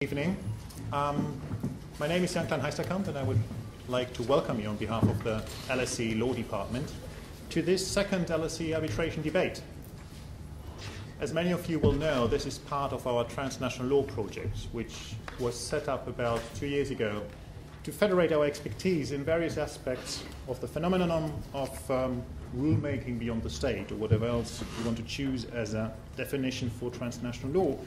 Evening. My name is Jan Paulsson, and I would like to welcome you on behalf of the LSE Law Department to this second LSE arbitration debate. As many of you will know, this is part of our Transnational law project, which was set up about 2 years ago to federate our expertise in various aspects of the phenomenon of rulemaking beyond the state, or whatever else you want to choose as a definition for transnational law.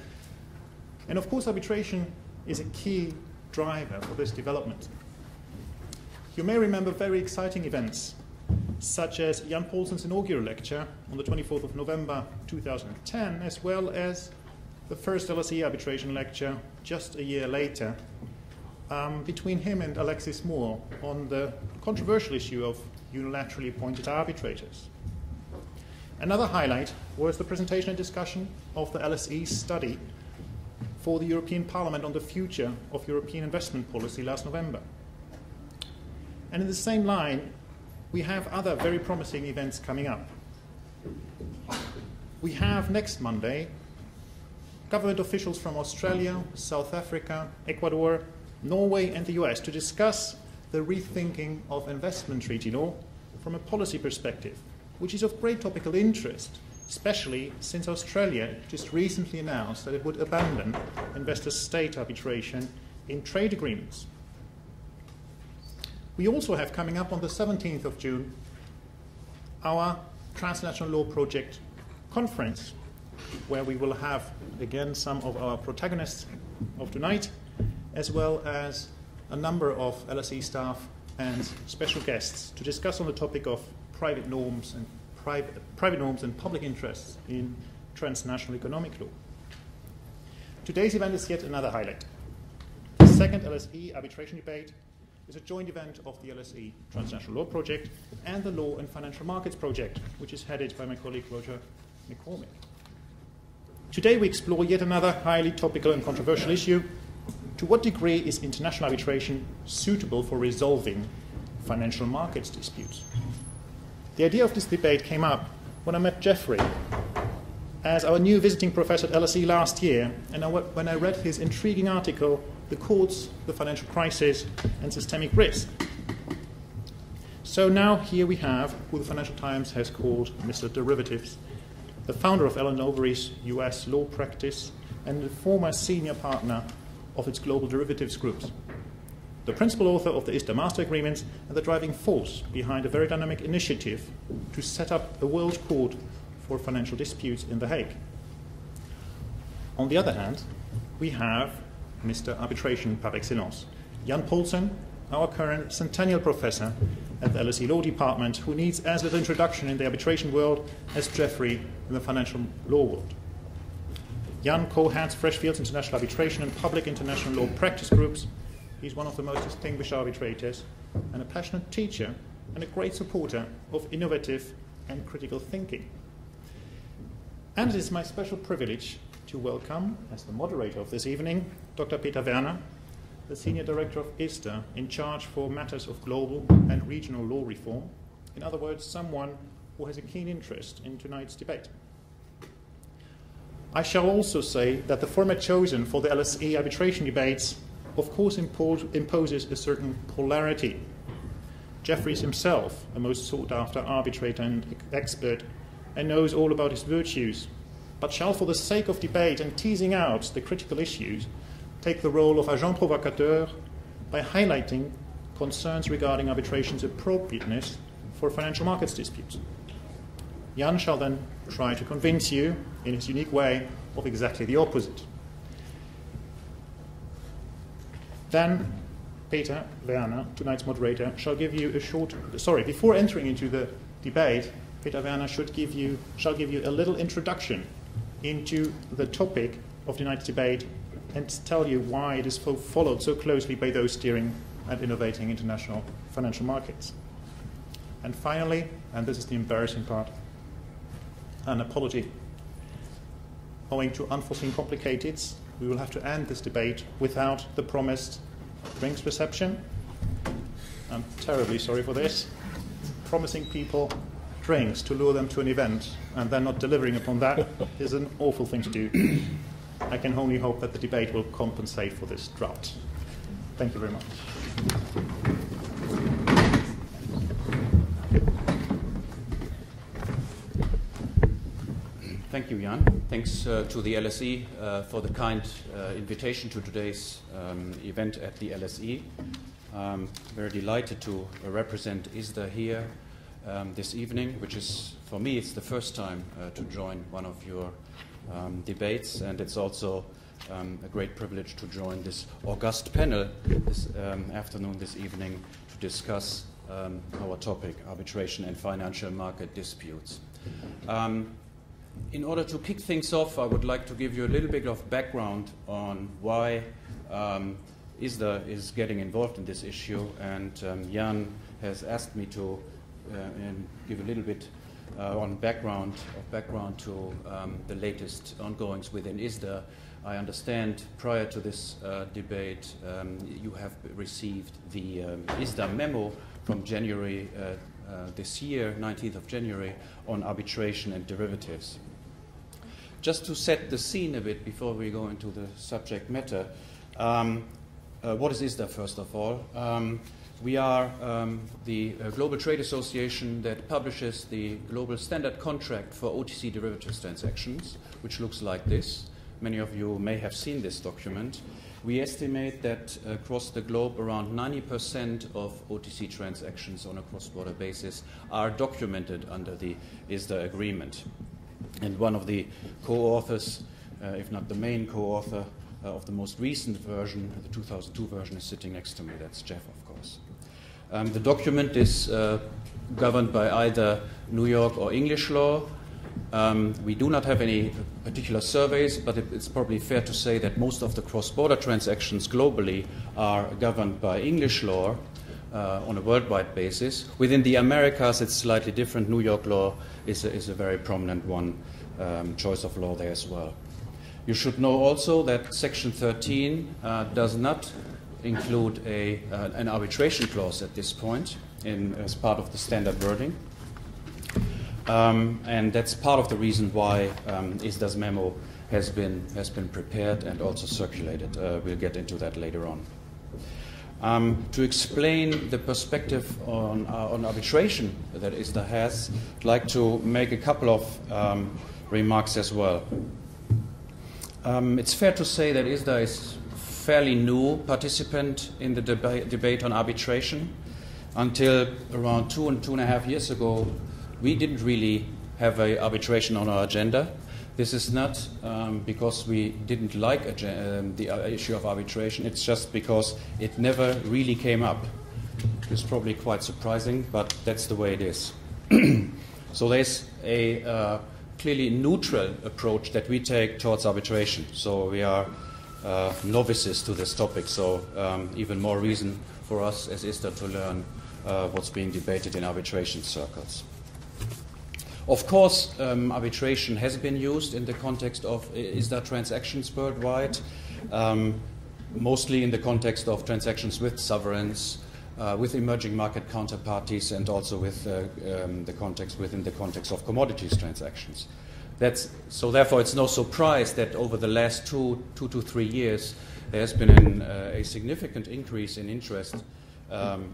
And of course, arbitration is a key driver for this development. You may remember very exciting events, such as Jan Paulsson's inaugural lecture on the 24th of November 2010, as well as the first LSE arbitration lecture just a year later between him and Alexis Moore on the controversial issue of unilaterally appointed arbitrators. Another highlight was the presentation and discussion of the LSE study for the European Parliament on the future of European investment policy last November. And in the same line, we have other very promising events coming up. We have next Monday government officials from Australia, South Africa, Ecuador, Norway and the US to discuss the rethinking of investment treaty law from a policy perspective, which is of great topical interest, especially since Australia just recently announced that it would abandon investor-state arbitration in trade agreements. We also have coming up on the 17th of June our Transnational Law Project conference, where we will have again some of our protagonists of tonight, as well as a number of LSE staff and special guests to discuss on the topic of private norms and public interests in transnational economic law. Today's event is yet another highlight. The second LSE arbitration debate is a joint event of the LSE Transnational Law Project and the Law and Financial Markets Project, which is headed by my colleague Roger McCormick. Today we explore yet another highly topical and controversial issue. To what degree is international arbitration suitable for resolving financial markets disputes? The idea of this debate came up when I met Jeffrey as our new visiting professor at LSE last year, and when I read his intriguing article, The Courts, the Financial Crisis, and Systemic Risk. So now here we have who the Financial Times has called Mr. Derivatives, the founder of Allen Overy's US law practice and the former senior partner of its global derivatives groups, the principal author of the ISDA master agreements and the driving force behind a very dynamic initiative to set up a world court for financial disputes in The Hague. On the other hand, we have Mr. Arbitration par excellence, Jan Paulsson, our current Centennial professor at the LSE Law Department, who needs as little introduction in the arbitration world as Jeffrey in the financial law world. Jan co-heads Freshfields International Arbitration and Public International Law Practice Groups. He's one of the most distinguished arbitrators and a passionate teacher and a great supporter of innovative and critical thinking. And it is my special privilege to welcome, as the moderator of this evening, Dr. Peter Werner, the Senior Director of ISDA, in charge for matters of global and regional law reform. In other words, someone who has a keen interest in tonight's debate. I shall also say that the format chosen for the LSE arbitration debates of course imposes a certain polarity. Jeffrey is himself a most sought-after arbitrator and expert and knows all about his virtues, but shall, for the sake of debate and teasing out the critical issues, take the role of agent provocateur by highlighting concerns regarding arbitration's appropriateness for financial markets disputes. Jan shall then try to convince you, in his unique way, of exactly the opposite. Then Peter Werner, tonight's moderator, shall give you before entering into the debate, Peter Werner shall give you a little introduction into the topic of tonight's debate and tell you why it is followed so closely by those steering and innovating international financial markets. And finally, and this is the embarrassing part, an apology. Owing to unforeseen complications, we will have to end this debate without the promised drinks reception. I'm terribly sorry for this. Promising people drinks to lure them to an event and then not delivering upon that is an awful thing to do. I can only hope that the debate will compensate for this drought. Thank you very much. Thank you, Jan. Thanks to the LSE for the kind invitation to today's event at the LSE. Very delighted to represent ISDA here this evening, which is, for me, it's the first time to join one of your debates, and it's also a great privilege to join this august panel this afternoon, this evening, to discuss our topic, arbitration and financial market disputes. In order to kick things off, I would like to give you a little bit of background on why ISDA is getting involved in this issue, and Jan has asked me to give a little bit on background to the latest ongoings within ISDA. I understand prior to this debate you have received the ISDA memo from January this year, 19th of January, on arbitration and derivatives. Just to set the scene a bit before we go into the subject matter, what is ISDA, first of all? We are the global trade association that publishes the global standard contract for OTC derivatives transactions, which looks like this. Many of you may have seen this document. We estimate that across the globe around 90% of OTC transactions on a cross-border basis are documented under the ISDA agreement. And one of the co-authors, if not the main co-author, of the most recent version, the 2002 version, is sitting next to me. That's Jeff, of course. The document is governed by either New York or English law. We do not have any particular surveys, but it's probably fair to say that most of the cross-border transactions globally are governed by English law on a worldwide basis. Within the Americas, it's slightly different. New York law is a very prominent one, choice of law there as well. You should know also that Section 13 does not include an arbitration clause at this point as part of the standard wording. And that's part of the reason why ISDA's memo has been prepared and also circulated. We'll get into that later on. To explain the perspective on arbitration that ISDA has, I'd like to make a couple of remarks as well. It's fair to say that ISDA is a fairly new participant in the debate on arbitration. Until around 2.5 years ago, we didn't really have arbitration on our agenda. This is not because we didn't like the issue of arbitration. It's just because it never really came up. It's probably quite surprising, but that's the way it is. So there's a clearly neutral approach that we take towards arbitration. So we are novices to this topic. So even more reason for us as ISDA to learn what's being debated in arbitration circles. Of course, arbitration has been used in the context of ISDA transactions worldwide, mostly in the context of transactions with sovereigns, with emerging market counterparties, and also with within the context of commodities transactions. So therefore, it's no surprise that over the last two to 3 years, there has been a significant increase in interest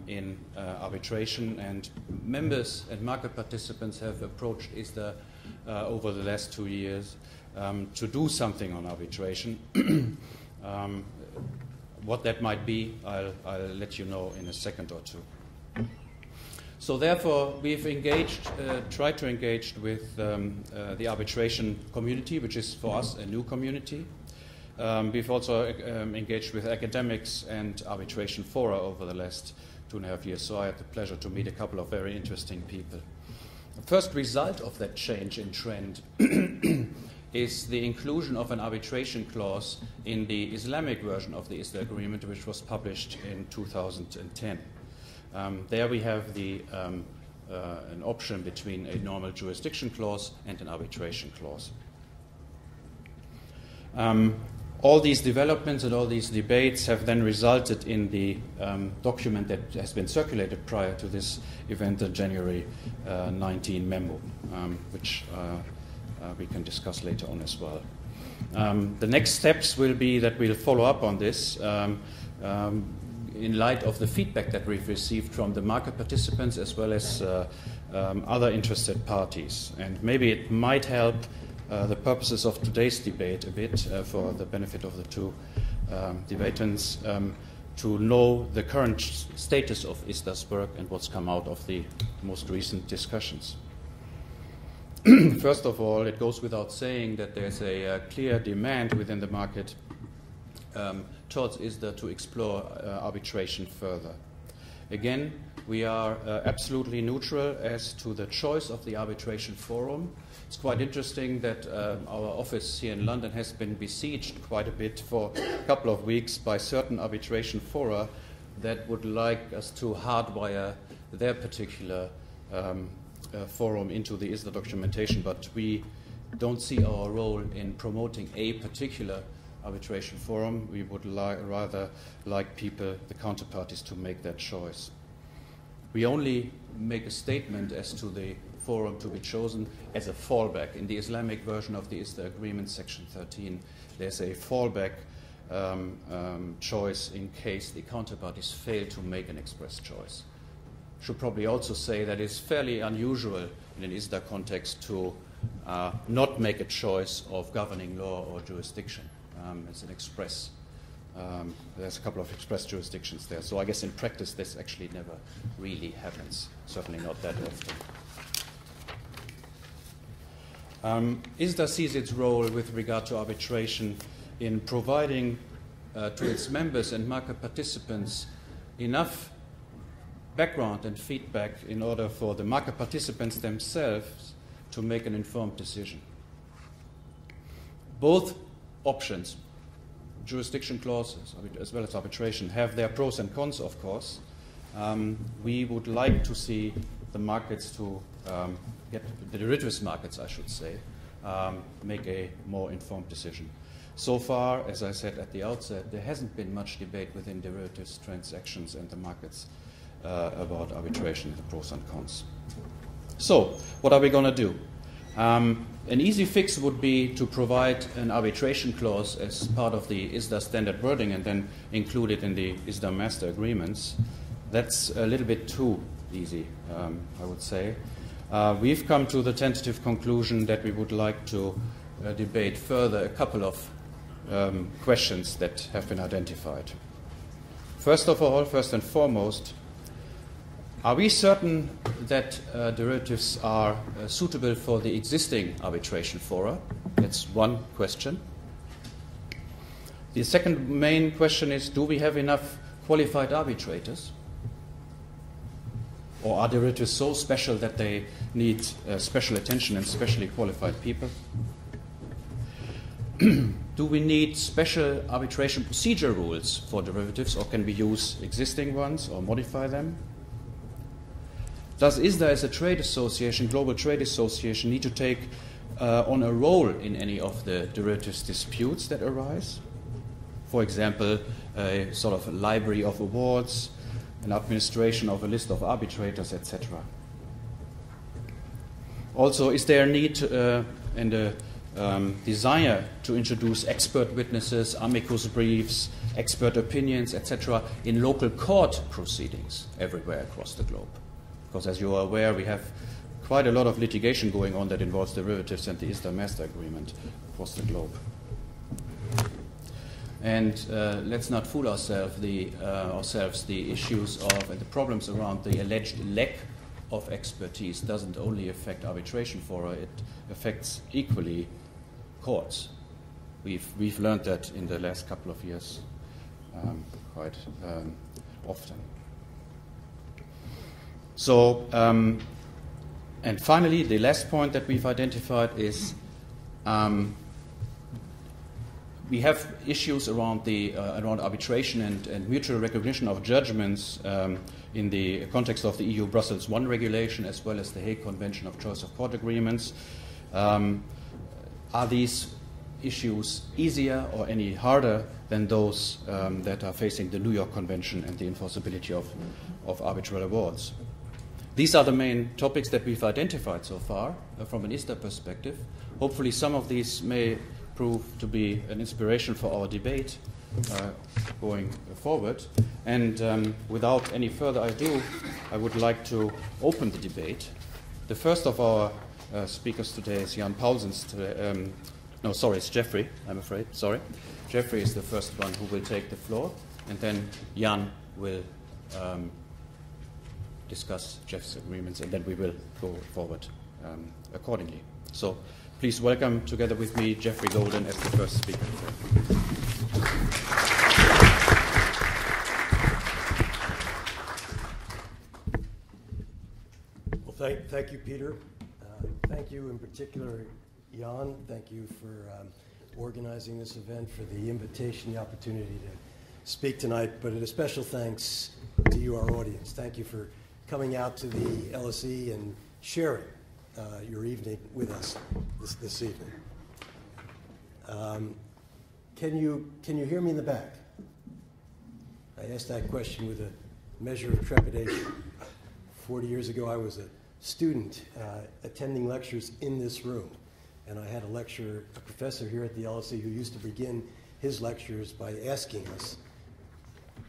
in arbitration, and members and market participants have approached ISDA over the last 2 years to do something on arbitration. What that might be, I'll let you know in a second or two. So therefore, we've tried to engage with the arbitration community, which is for us a new community. We've also engaged with academics and arbitration fora over the last 2.5 years, so I had the pleasure to meet a couple of very interesting people. The first result of that change in trend is the inclusion of an arbitration clause in the Islamic version of the ISDA agreement, which was published in 2010. There we have an option between a normal jurisdiction clause and an arbitration clause. All these developments and all these debates have then resulted in the document that has been circulated prior to this event, the January 19 memo, which we can discuss later on as well. The next steps will be that we'll follow up on this in light of the feedback that we've received from the market participants as well as other interested parties. And maybe it might help the purposes of today's debate a bit for the benefit of the two debatants to know the current status of ISDA's work and what's come out of the most recent discussions. First of all, it goes without saying that there's a clear demand within the market towards ISDA to explore arbitration further. Again, we are absolutely neutral as to the choice of the arbitration forum. It's quite interesting that our office here in London has been besieged quite a bit for a couple of weeks by certain arbitration fora that would like us to hardwire their particular forum into the ISDA documentation, but we don't see our role in promoting a particular arbitration forum. We would rather like people, the counterparties, to make that choice. We only make a statement as to the forum to be chosen as a fallback. In the Islamic version of the ISDA agreement, section 13, there's a fallback choice in case the counterparties fail to make an express choice. Should probably also say that it's fairly unusual in an ISDA context to not make a choice of governing law or jurisdiction. It's an express. There's a couple of express jurisdictions there. So I guess in practice this actually never really happens, certainly not that often. ISDA sees its role with regard to arbitration in providing to its members and market participants enough background and feedback in order for the market participants themselves to make an informed decision. Both options, jurisdiction clauses as well as arbitration, have their pros and cons, of course. We would like to see the markets to get the derivatives markets, I should say, make a more informed decision. So far, as I said at the outset, there hasn't been much debate within derivatives transactions and the markets about arbitration, the pros and cons. So, what are we going to do? An easy fix would be to provide an arbitration clause as part of the ISDA standard wording and then include it in the ISDA master agreements. That's a little bit too easy, I would say. We've come to the tentative conclusion that we would like to debate further a couple of questions that have been identified. First of all, first and foremost, are we certain that derivatives are suitable for the existing arbitration fora? That's one question. The second main question is, do we have enough qualified arbitrators? Or are derivatives so special that they need special attention and specially qualified people? Do we need special arbitration procedure rules for derivatives, or can we use existing ones or modify them? Does ISDA as a trade association, global trade association, need to take on a role in any of the derivatives disputes that arise? For example, a sort of a library of awards, an administration of a list of arbitrators, etc. Also, is there a need and a desire to introduce expert witnesses, amicus briefs, expert opinions, etc. in local court proceedings everywhere across the globe? Because as you are aware, we have quite a lot of litigation going on that involves derivatives and the ISDA master agreement across the globe. And let's not fool ourselves. The issues of and the problems around the alleged lack of expertise doesn't only affect arbitration fora; it affects equally courts. We've learned that in the last couple of years quite often. So, and finally, the last point that we've identified is we have issues around around arbitration and mutual recognition of judgments in the context of the EU Brussels I regulation as well as the Hague Convention of Choice of Court Agreements. Are these issues easier or any harder than those that are facing the New York Convention and the enforceability of arbitral awards? These are the main topics that we've identified so far from an ISDA perspective. Hopefully some of these may prove to be an inspiration for our debate going forward. And without any further ado, I would like to open the debate. The first of our speakers today is Jan Paulsson. It's Jeffrey, I'm afraid. Sorry. Jeffrey is the first one who will take the floor, and then Jan will discuss Jeff's agreements, and then we will go forward accordingly. So please welcome together with me Jeffrey Golden as the first speaker. Well, thank you, Peter. Thank you in particular, Jan. Thank you for organizing this event, for the invitation, the opportunity to speak tonight, but a special thanks to you, our audience. Thank you for coming out to the LSE and sharing your evening with us this evening. Can you hear me in the back? I asked that question with a measure of trepidation. 40 years ago, I was a student attending lectures in this room, and I had a professor here at the LSE who used to begin his lectures by asking us,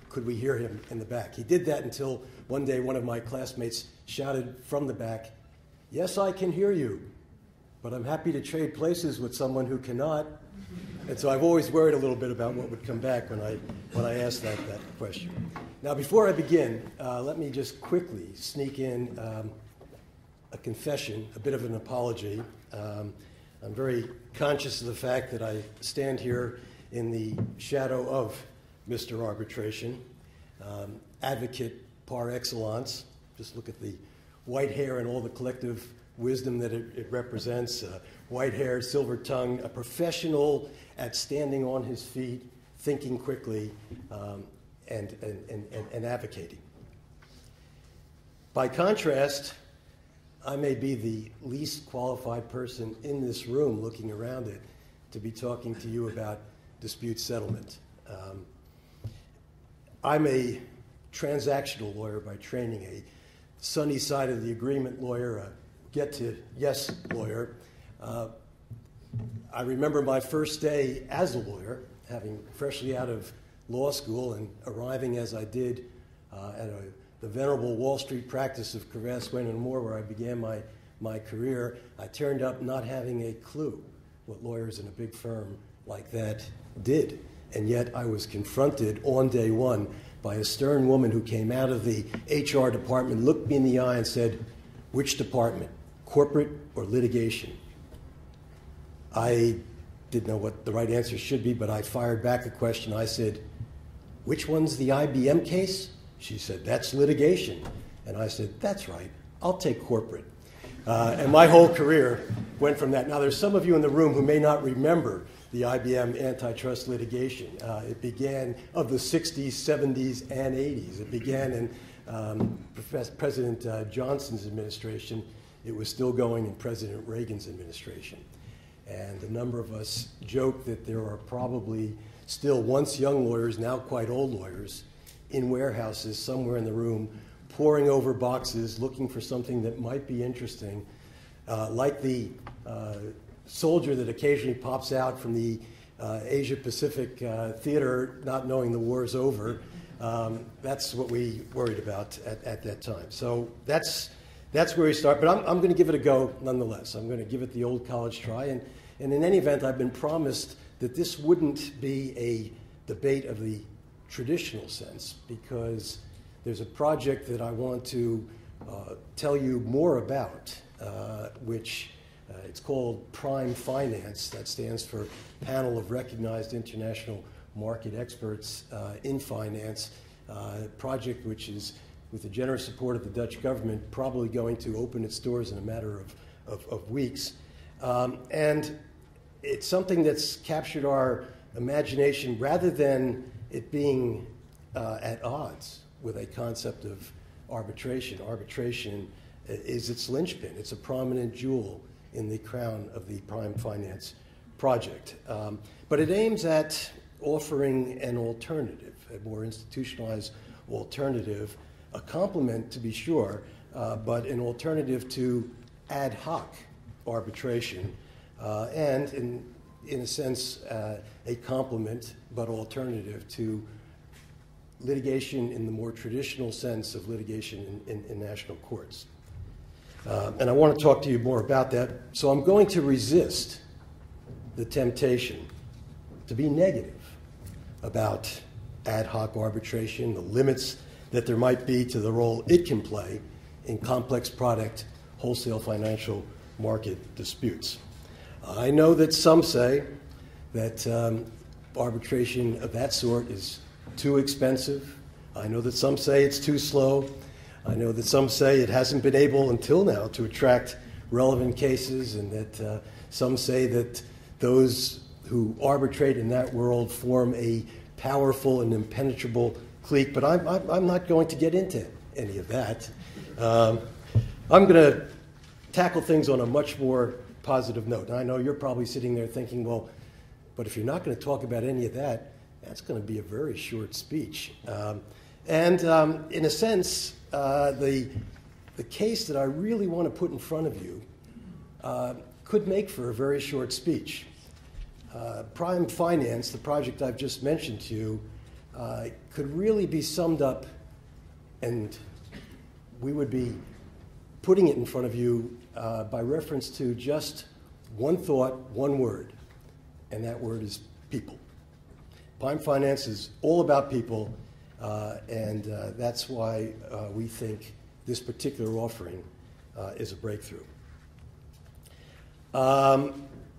could we hear him in the back? He did that until one day one of my classmates shouted from the back, "Yes, I can hear you, but I'm happy to trade places with someone who cannot." And so I've always worried a little bit about what would come back when I asked that question. Now, before I begin, let me just quickly sneak in a confession, a bit of an apology. I'm very conscious of the fact that I stand here in the shadow of Mr. Arbitration, advocate par excellence. Just look at the white hair and all the collective wisdom that it represents. White hair, silver tongue, a professional at standing on his feet, thinking quickly, and advocating. By contrast, I may be the least qualified person in this room looking around it to be talking to you about dispute settlement. I'm a transactional lawyer by training, a sunny side of the agreement lawyer, a get-to-yes lawyer. I remember my first day as a lawyer, having freshly out of law school and arriving as I did at the venerable Wall Street practice of Cravath, Swaine & Moore, where I began my career. I turned up not having a clue what lawyers in a big firm like that did. And yet I was confronted on day one by a stern woman who came out of the HR department, looked me in the eye and said, "Which department, corporate or litigation?" I didn't know what the right answer should be, but I fired back a question. I said, "Which one's the IBM case?" She said, "That's litigation." And I said, "That's right, I'll take corporate." And my whole career went from that. Now, there's some of you in the room who may not remember the IBM Antitrust Litigation. It began of the 60s, 70s, and 80s. It began in President Johnson's administration. It was still going in President Reagan's administration. And a number of us joke that there are probably still once young lawyers, now quite old lawyers, in warehouses somewhere in the room, poring over boxes, looking for something that might be interesting, like the soldier that occasionally pops out from the Asia-Pacific theater not knowing the war's over. That's what we worried about at that time. So that's where we start. But I'm going to give it a go nonetheless. I'm going to give it the old college try. And in any event, I've been promised that this wouldn't be a debate of the traditional sense, because there's a project that I want to tell you more about, which it's called Prime Finance. That stands for Panel of Recognized International Market Experts in Finance, a project which is, with the generous support of the Dutch government, probably going to open its doors in a matter of weeks. And it's something that's captured our imagination rather than it being at odds with a concept of arbitration. Arbitration is its linchpin. It's a prominent jewel in the crown of the Prime Finance project. But it aims at offering an alternative, a more institutionalized alternative, a complement to be sure, but an alternative to ad hoc arbitration, and in in a sense, a complement but alternative to litigation in the more traditional sense of litigation in national courts. And I want to talk to you more about that. So I'm going to resist the temptation to be negative about ad hoc arbitration, the limits that there might be to the role it can play in complex product, wholesale financial market disputes. I know that some say that arbitration of that sort is too expensive. I know that some say it's too slow. I know that some say it hasn't been able until now to attract relevant cases, and that some say that those who arbitrate in that world form a powerful and impenetrable clique. But I'm not going to get into any of that. I'm going to tackle things on a much more positive note. And I know you're probably sitting there thinking, well, but if you're not going to talk about any of that, that's going to be a very short speech. In a sense, the case that I really want to put in front of you could make for a very short speech. Prime Finance, the project I've just mentioned to you, could really be summed up, and we would be putting it in front of you by reference to just one thought, one word, and that word is people. Prime Finance is all about people, and that's why we think this particular offering is a breakthrough.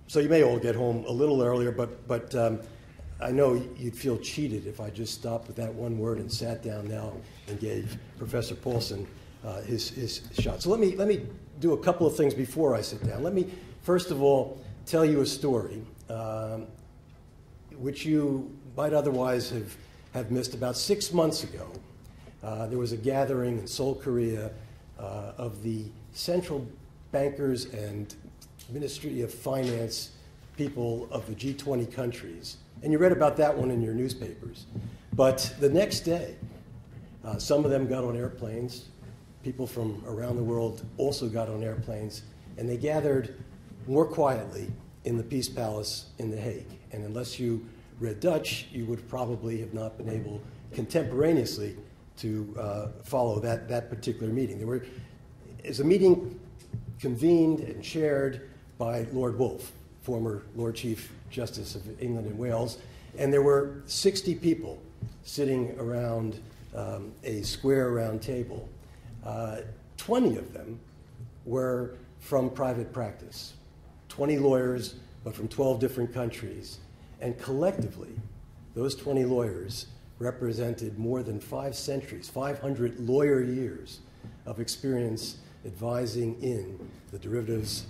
So you may all get home a little earlier, but I know you'd feel cheated if I just stopped with that one word and sat down now and gave Professor Paulsson his shot. So let me do a couple of things before I sit down. Let me, first of all, tell you a story which you might otherwise have missed. About 6 months ago, there was a gathering in Seoul, Korea, of the central bankers and Ministry of Finance people of the G20 countries. And you read about that one in your newspapers. But the next day, some of them got on airplanes. People from around the world also got on airplanes. And they gathered more quietly in the Peace Palace in The Hague. And unless you read Dutch, you would probably have not been able contemporaneously to follow that particular meeting. It was a meeting convened and chaired by Lord Wolfe, former Lord Chief Justice of England and Wales, and there were 60 people sitting around a square round table. 20 of them were from private practice, 20 lawyers, but from 12 different countries, and collectively, those 20 lawyers represented more than 5 centuries, 500 lawyer years of experience advising in the derivatives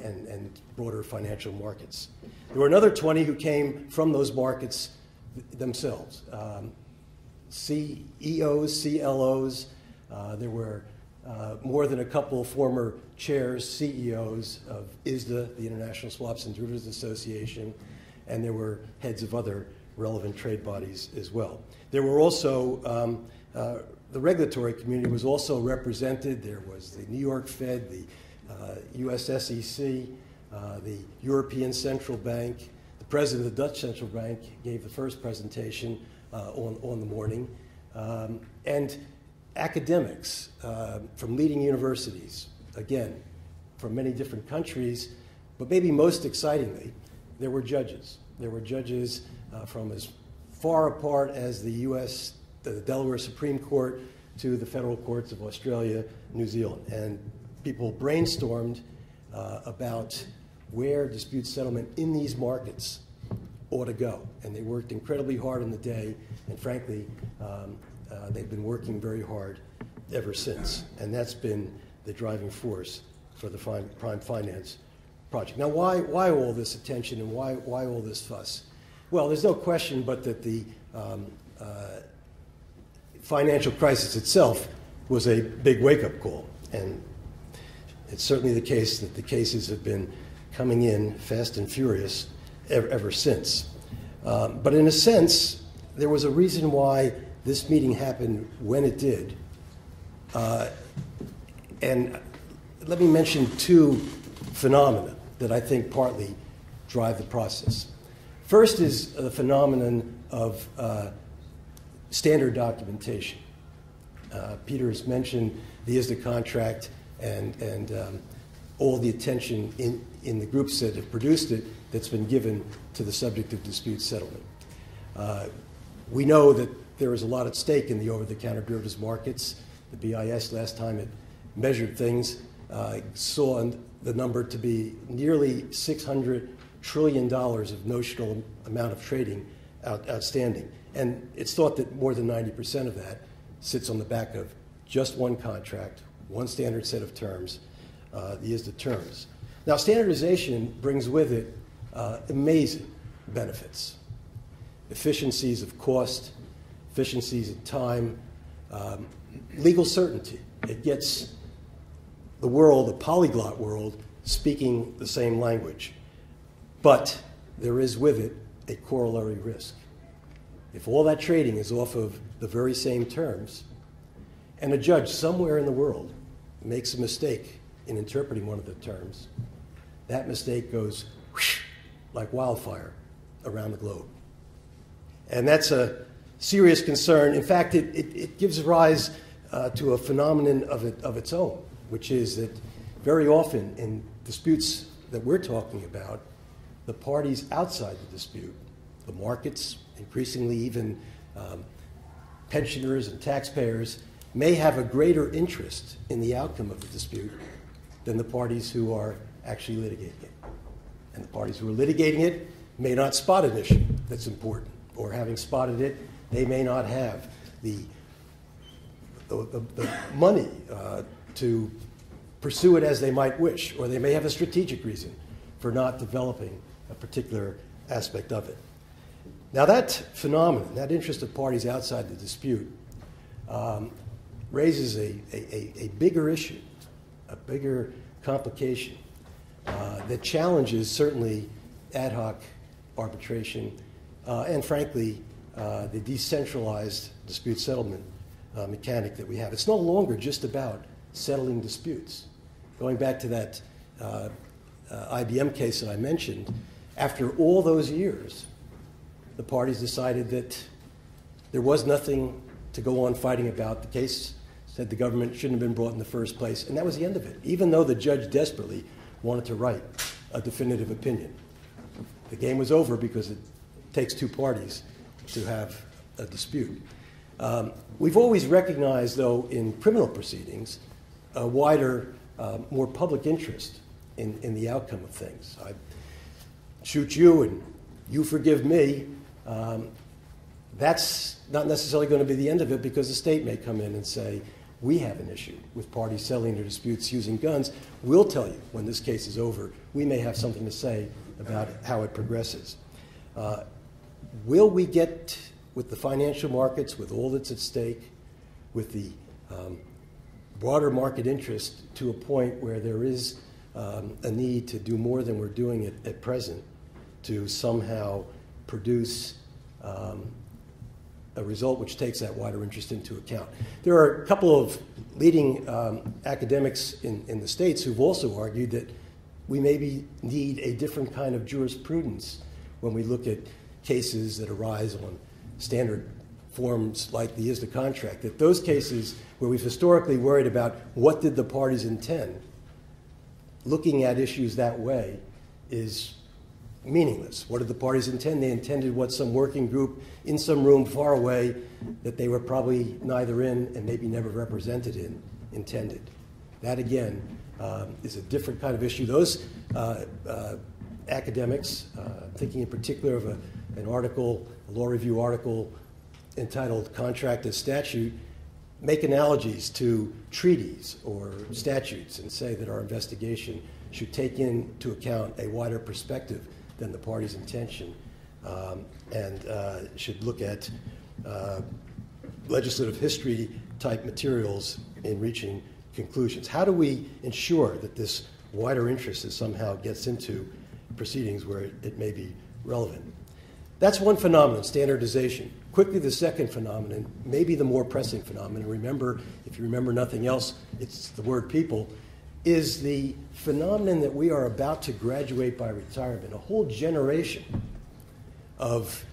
and broader financial markets. There were another 20 who came from those markets themselves, CEOs, CLOs. There were more than a couple former chairs, CEOs of ISDA, the International Swaps and Derivatives Association, and there were heads of other relevant trade bodies as well. There were also the regulatory community was also represented. There was the New York Fed, the US SEC, the European Central Bank. The president of the Dutch Central Bank gave the first presentation on the morning. And academics from leading universities, again, from many different countries, but maybe most excitingly, there were judges. There were judges from as far apart as the Delaware Supreme Court to the federal courts of Australia, New Zealand. And people brainstormed about where dispute settlement in these markets ought to go. And they worked incredibly hard in the day, and frankly, they've been working very hard ever since. And that's been the driving force for the Prime Finance project. Now, why all this attention and why all this fuss? Well, there's no question but that the financial crisis itself was a big wake-up call. And it's certainly the case that the cases have been coming in fast and furious ever since. But in a sense, there was a reason why this meeting happened when it did. And let me mention 2 phenomena that I think partly drive the process. First is the phenomenon of standard documentation. Peter has mentioned the ISDA contract and all the attention in the groups that have produced it that's been given to the subject of dispute settlement. We know that there is a lot at stake in the over-the-counter derivatives markets. The BIS, last time it measured things, saw the number to be nearly $600 trillion of notional amount of trading outstanding. And it's thought that more than 90% of that sits on the back of just one contract, one standard set of terms, the ISDA terms. Now, standardization brings with it amazing benefits. Efficiencies of cost, efficiencies in time, legal certainty. It gets the world, the polyglot world, speaking the same language. But there is with it a corollary risk. If all that trading is off of the very same terms, and a judge somewhere in the world makes a mistake in interpreting one of the terms, that mistake goes whoosh, like wildfire around the globe. And that's a serious concern. In fact, it gives rise to a phenomenon of its own, which is that very often in disputes that we're talking about, the parties outside the dispute, the markets, increasingly even pensioners and taxpayers, may have a greater interest in the outcome of the dispute than the parties who are actually litigating it. And the parties who are litigating it may not spot an issue that's important, or having spotted it, they may not have the money to pursue it as they might wish, or they may have a strategic reason for not developing a particular aspect of it. Now that phenomenon, that interest of parties outside the dispute, raises a bigger issue, a bigger complication that challenges certainly ad hoc arbitration and frankly the decentralized dispute settlement mechanic that we have. It's no longer just about settling disputes. Going back to that IBM case that I mentioned, after all those years, the parties decided that there was nothing to go on fighting about. The case said the government shouldn't have been brought in the first place, and that was the end of it, even though the judge desperately wanted to write a definitive opinion. The game was over because it takes two parties to have a dispute. We've always recognized, though, in criminal proceedings, a wider, more public interest in the outcome of things. I shoot you and you forgive me. That's not necessarily going to be the end of it, because the state may come in and say, we have an issue with parties settling their disputes using guns. We'll tell you when this case is over. We may have something to say about how it progresses. Will we get, with the financial markets, with all that's at stake, with the broader market interest, to a point where there is a need to do more than we're doing at present to somehow produce a result which takes that wider interest into account? There are a couple of leading academics in the States who've also argued that we maybe need a different kind of jurisprudence when we look at cases that arise on standard forms like the ISDA contract, that those cases where we've historically worried about what did the parties intend, looking at issues that way is meaningless. What did the parties intend? They intended what some working group in some room far away that they were probably neither in and maybe never represented in intended. That, again, is a different kind of issue. Those academics, thinking in particular of an article, a law review article entitled Contract as Statute, make analogies to treaties or statutes and say that our investigation should take into account a wider perspective than the party's intention, and should look at legislative history type materials in reaching conclusions. How do we ensure that this wider interest somehow gets into proceedings where it may be relevant? That's one phenomenon, standardization. Quickly, the second phenomenon, maybe the more pressing phenomenon. Remember, if you remember nothing else, it's the word people. is the phenomenon that we are about to graduate by retirement, a whole generation of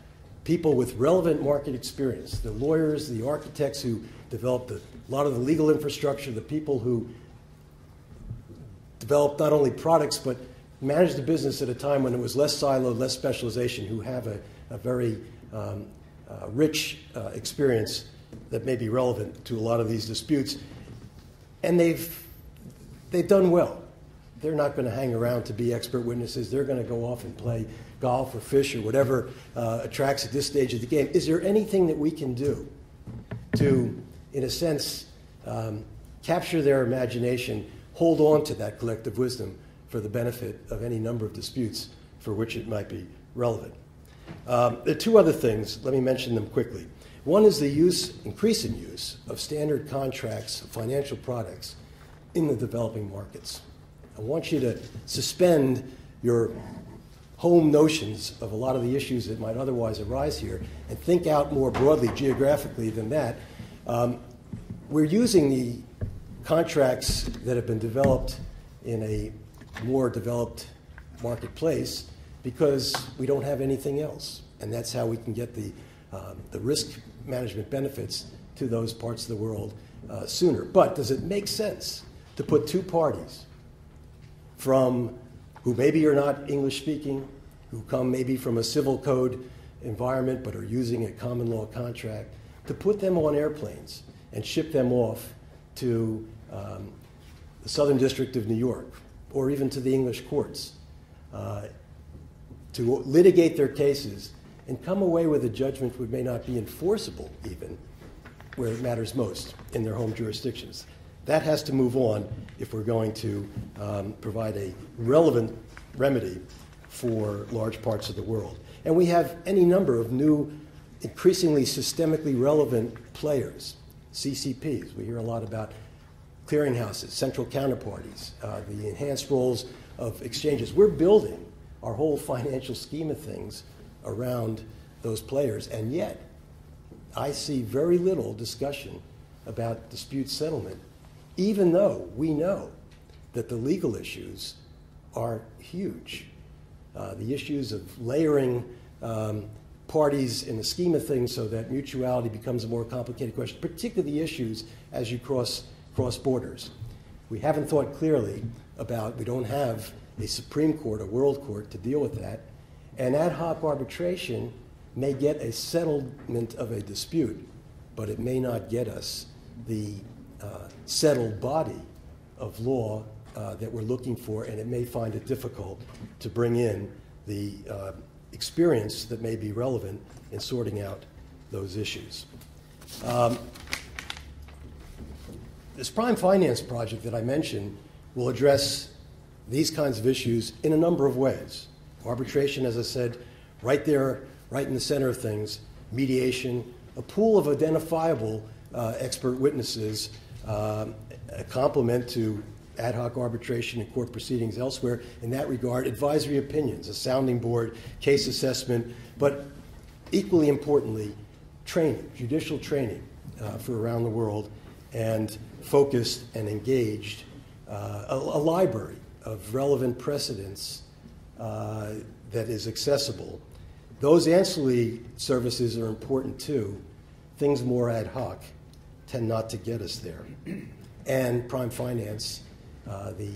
people with relevant market experience, the lawyers, the architects who developed a lot of the legal infrastructure, the people who developed not only products but managed the business at a time when it was less siloed, less specialization, who have a very rich experience that may be relevant to a lot of these disputes. And they've done well. They're not going to hang around to be expert witnesses. They're going to go off and play golf or fish or whatever attracts at this stage of the game. Is there anything that we can do to, in a sense, capture their imagination, hold on to that collective wisdom for the benefit of any number of disputes for which it might be relevant? There are two other things. Let me mention them quickly. One is the increasing use of standard contracts of financial products in the developing markets. I want you to suspend your home notions of a lot of the issues that might otherwise arise here and think out more broadly geographically than that. We're using the contracts that have been developed in a more developed marketplace because we don't have anything else. And that's how we can get the risk management benefits to those parts of the world sooner. But does it make sense to put two parties from who maybe are not English speaking, who come maybe from a civil code environment but are using a common law contract, to put them on airplanes and ship them off to the Southern District of New York or even to the English courts to litigate their cases and come away with a judgment which may not be enforceable even where it matters most in their home jurisdictions? That has to move on if we're going to provide a relevant remedy for large parts of the world. And we have any number of new, increasingly systemically relevant players, CCPs. We hear a lot about clearinghouses, central counterparties, the enhanced roles of exchanges. We're building our whole financial scheme of things around those players, and yet I see very little discussion about dispute settlement, even though we know that the legal issues are huge. The issues of layering parties in the scheme of things so that mutuality becomes a more complicated question, particularly the issues as you cross borders. We haven't thought clearly about, we don't have a Supreme Court, a world court to deal with that, and ad hoc arbitration may get a settlement of a dispute, but it may not get us the settled body of law that we're looking for, and it may find it difficult to bring in the experience that may be relevant in sorting out those issues. This prime finance project that I mentioned will address these kinds of issues in a number of ways. Arbitration, as I said, right there, right in the center of things. Mediation, a pool of identifiable expert witnesses, a complement to ad hoc arbitration and court proceedings elsewhere. In that regard, advisory opinions, a sounding board, case assessment, but equally importantly, training, judicial training for around the world, and focused and engaged, a library of relevant precedents that is accessible. Those ancillary services are important too. Things more ad hoc tend not to get us there. And prime finance, the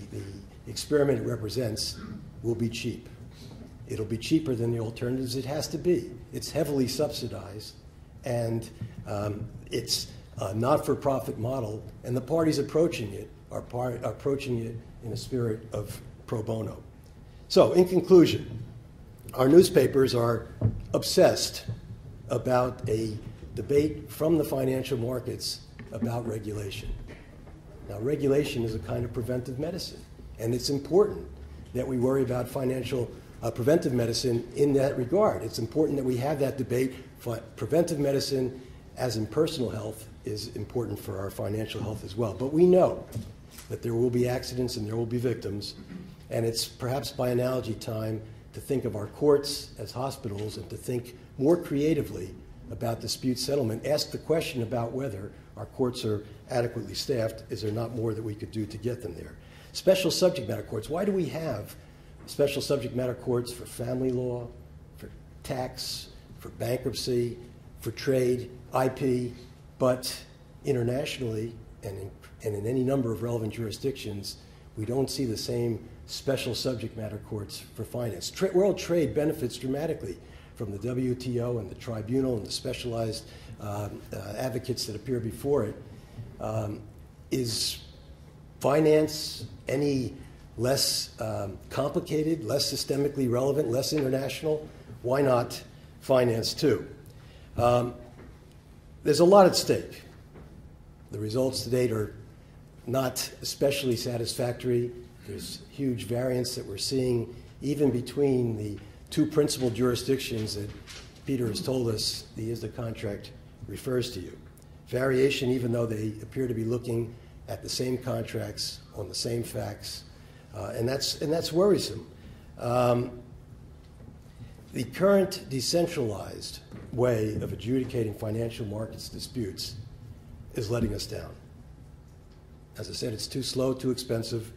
experiment it represents, will be cheap. It'll be cheaper than the alternatives. It has to be. It's heavily subsidized, and it's a not-for-profit model, and the parties approaching it are approaching it in a spirit of pro bono. So, in conclusion, our newspapers are obsessed about a debate from the financial markets about regulation. Now, regulation is a kind of preventive medicine, and it's important that we worry about financial preventive medicine in that regard. It's important that we have that debate. Preventive medicine, as in personal health, is important for our financial health as well. But we know that there will be accidents and there will be victims, and it's perhaps by analogy time to think of our courts as hospitals and to think more creatively about dispute settlement. Ask the question about whether our courts are adequately staffed. Is there not more that we could do to get them there? Special subject matter courts. Why do we have special subject matter courts for family law, for tax, for bankruptcy, for trade, IP, but internationally and in any number of relevant jurisdictions, we don't see the same special subject matter courts for finance. World trade benefits dramatically from the WTO and the tribunal and the specialized advocates that appear before it. Is finance any less complicated, less systemically relevant, less international? Why not finance too? There's a lot at stake. The results to date are not especially satisfactory. There's huge variance that we're seeing even between the two principal jurisdictions that Peter has told us the ISDA contract refers to you. Variation, even though they appear to be looking at the same contracts on the same facts, and that's worrisome. The current decentralized way of adjudicating financial markets disputes is letting us down. As I said, it's too slow, too expensive,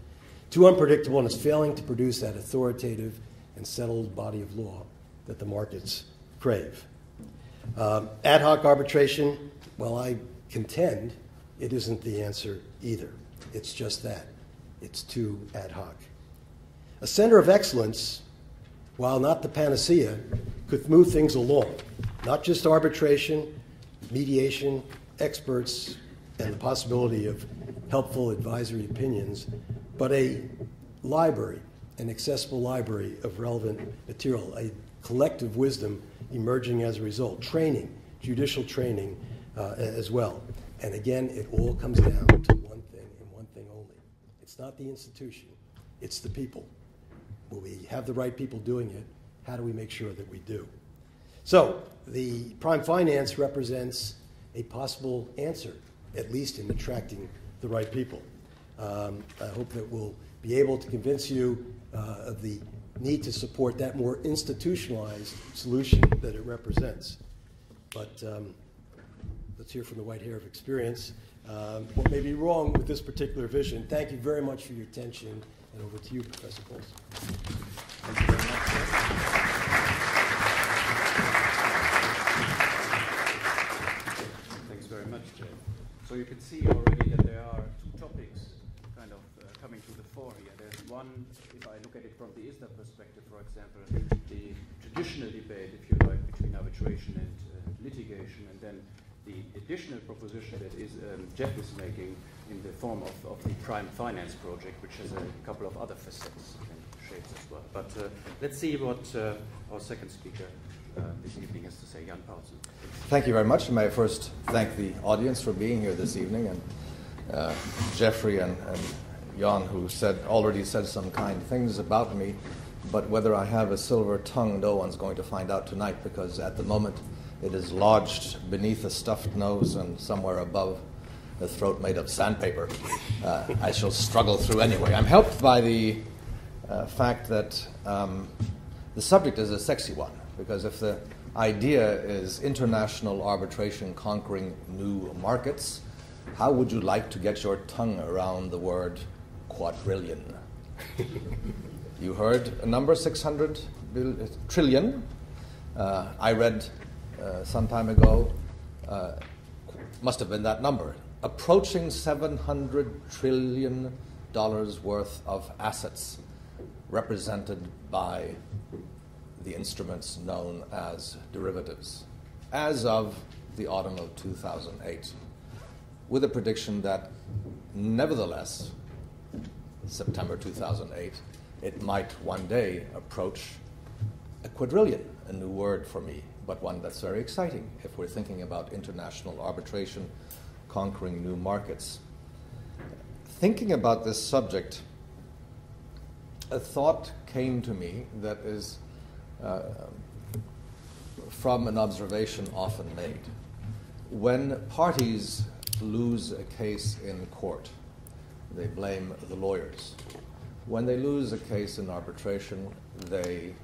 too unpredictable, and it's failing to produce that authoritative and settled body of law that the markets crave. Ad hoc arbitration, well, I contend it isn't the answer either. It's just that. It's too ad hoc. A center of excellence, while not the panacea, could move things along. Not just arbitration, mediation, experts, and the possibility of helpful advisory opinions, but a library, an accessible library of relevant material, a collective wisdom emerging as a result, training, judicial training as well. And again, it all comes down to one thing and one thing only. It's not the institution, it's the people. Will we have the right people doing it? How do we make sure that we do? So the prime finance represents a possible answer, at least in attracting the right people. I hope that we'll be able to convince you of the need to support that more institutionalized solution that it represents. But let's hear from the white hair of experience what may be wrong with this particular vision. Thank you very much for your attention, and over to you, Professor Paulsson. Thank you very much. Thanks very much, Jay. So you can see already that there are two topics kind of coming to the fore here. There's one, if I look at it from the ISDA perspective, for example, the traditional debate, if you like, between arbitration and litigation, and then the additional proposition that Jeff is making in the form of the prime finance project, which has a couple of other facets and shapes as well. But let's see what our second speaker this evening has to say, Jan Paulsson. Thank you very much. And may I first thank the audience for being here this evening, and Jeffrey and Jan, who already said some kind things about me, but whether I have a silver tongue, no one's going to find out tonight, because at the moment it is lodged beneath a stuffed nose and somewhere above a throat made of sandpaper. I shall struggle through anyway. I'm helped by the fact that the subject is a sexy one, because if the idea is international arbitration conquering new markets, how would you like to get your tongue around the word quadrillion? You heard a number, 600 trillion. I read some time ago, must have been that number, approaching $700 trillion worth of assets represented by the instruments known as derivatives, as of the autumn of 2008, with a prediction that nevertheless, September 2008, it might one day approach a quadrillion, a new word for me, but one that's very exciting if we're thinking about international arbitration conquering new markets. Thinking about this subject, a thought came to me that is from an observation often made. When parties lose a case in court, they blame the lawyers. When they lose a case in arbitration, they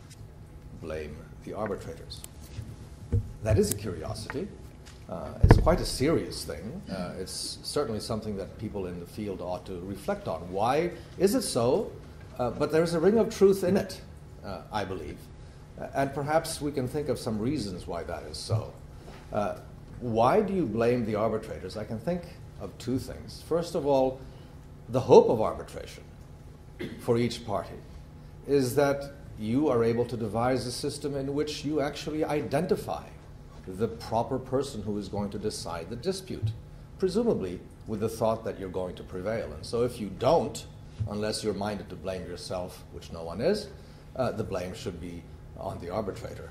blame the arbitrators. That is a curiosity. It's quite a serious thing. It's certainly something that people in the field ought to reflect on. Why is it so? But there's a ring of truth in it, I believe. And perhaps we can think of some reasons why that is so. Why do you blame the arbitrators? I can think of two things. First of all, the hope of arbitration for each party is that you are able to devise a system in which you actually identify the proper person who is going to decide the dispute, presumably with the thought that you're going to prevail. And so if you don't, unless you're minded to blame yourself, which no one is, the blame should be on the arbitrator.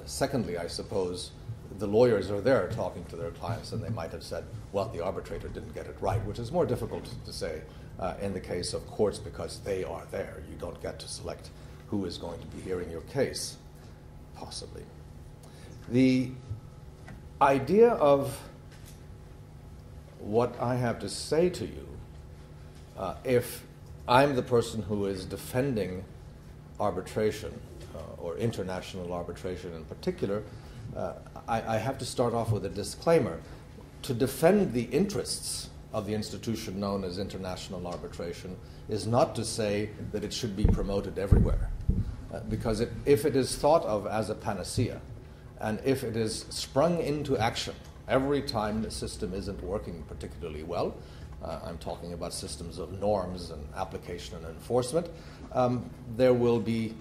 Secondly, I suppose the lawyers are there talking to their clients, and they might have said, well, the arbitrator didn't get it right, which is more difficult to say in the case of courts because they are there. You don't get to select who is going to be hearing your case, possibly. The idea of what I have to say to you, if I'm the person who is defending arbitration, or international arbitration in particular, I have to start off with a disclaimer. To defend the interests of the institution known as international arbitration is not to say that it should be promoted everywhere, because if it is thought of as a panacea, and if it is sprung into action every time the system isn't working particularly well, I'm talking about systems of norms and application and enforcement, there will be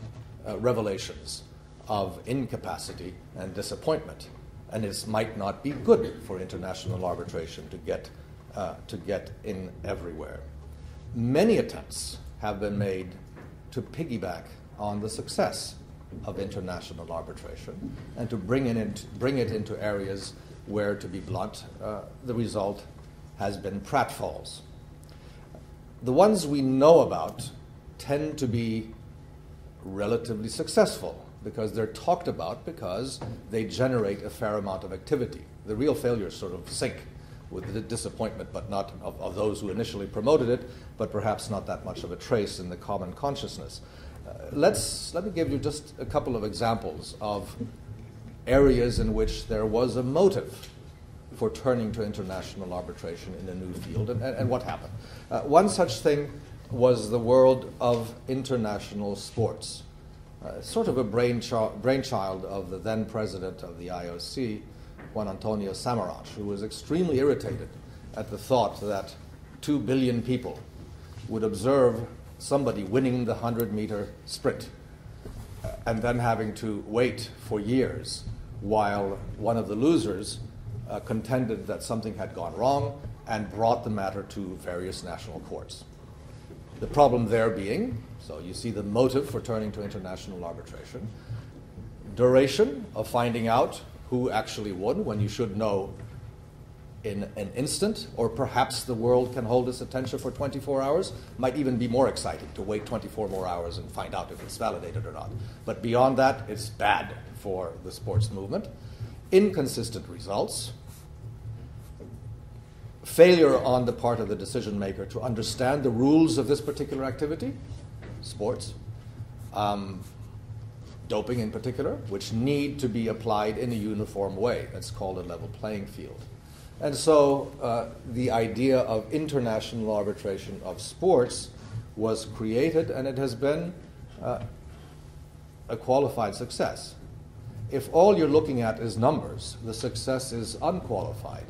revelations of incapacity and disappointment. And it might not be good for international arbitration to get in everywhere. Many attempts have been made to piggyback on the success of international arbitration and to bring it into areas where, to be blunt, the result has been pratfalls. The ones we know about tend to be relatively successul because they're talked about because they generate a fair amount of activity. The real failures sort of sink with the disappointment, but not of those who initially promoted it, but perhaps not that much of a trace in the common consciousness. Let me give you just a couple of examples of areas in which there was a motive for turning to international arbitration in a new field, and what happened. One such thing was the world of international sports. Sort of a brainchild of the then president of the IOC, Juan Antonio Samaranch, who was extremely irritated at the thought that 2 billion people would observe somebody winning the 100-meter sprint and then having to wait for years while one of the losers contended that something had gone wrong and brought the matter to various national courts. The problem there being, so you see the motive for turning to international arbitration, duration of finding out who actually won when you should know in an instant, or perhaps the world can hold its attention for 24 hours, might even be more exciting to wait 24 more hours and find out if it's validated or not. But beyond that, it's bad for the sports movement. Inconsistent results, failure on the part of the decision maker to understand the rules of this particular activity, sports, doping in particular, which need to be applied in a uniform way. That's called a level playing field. And so the idea of international arbitration of sports was created, and it has been a qualified success. If all you're looking at is numbers, the success is unqualified,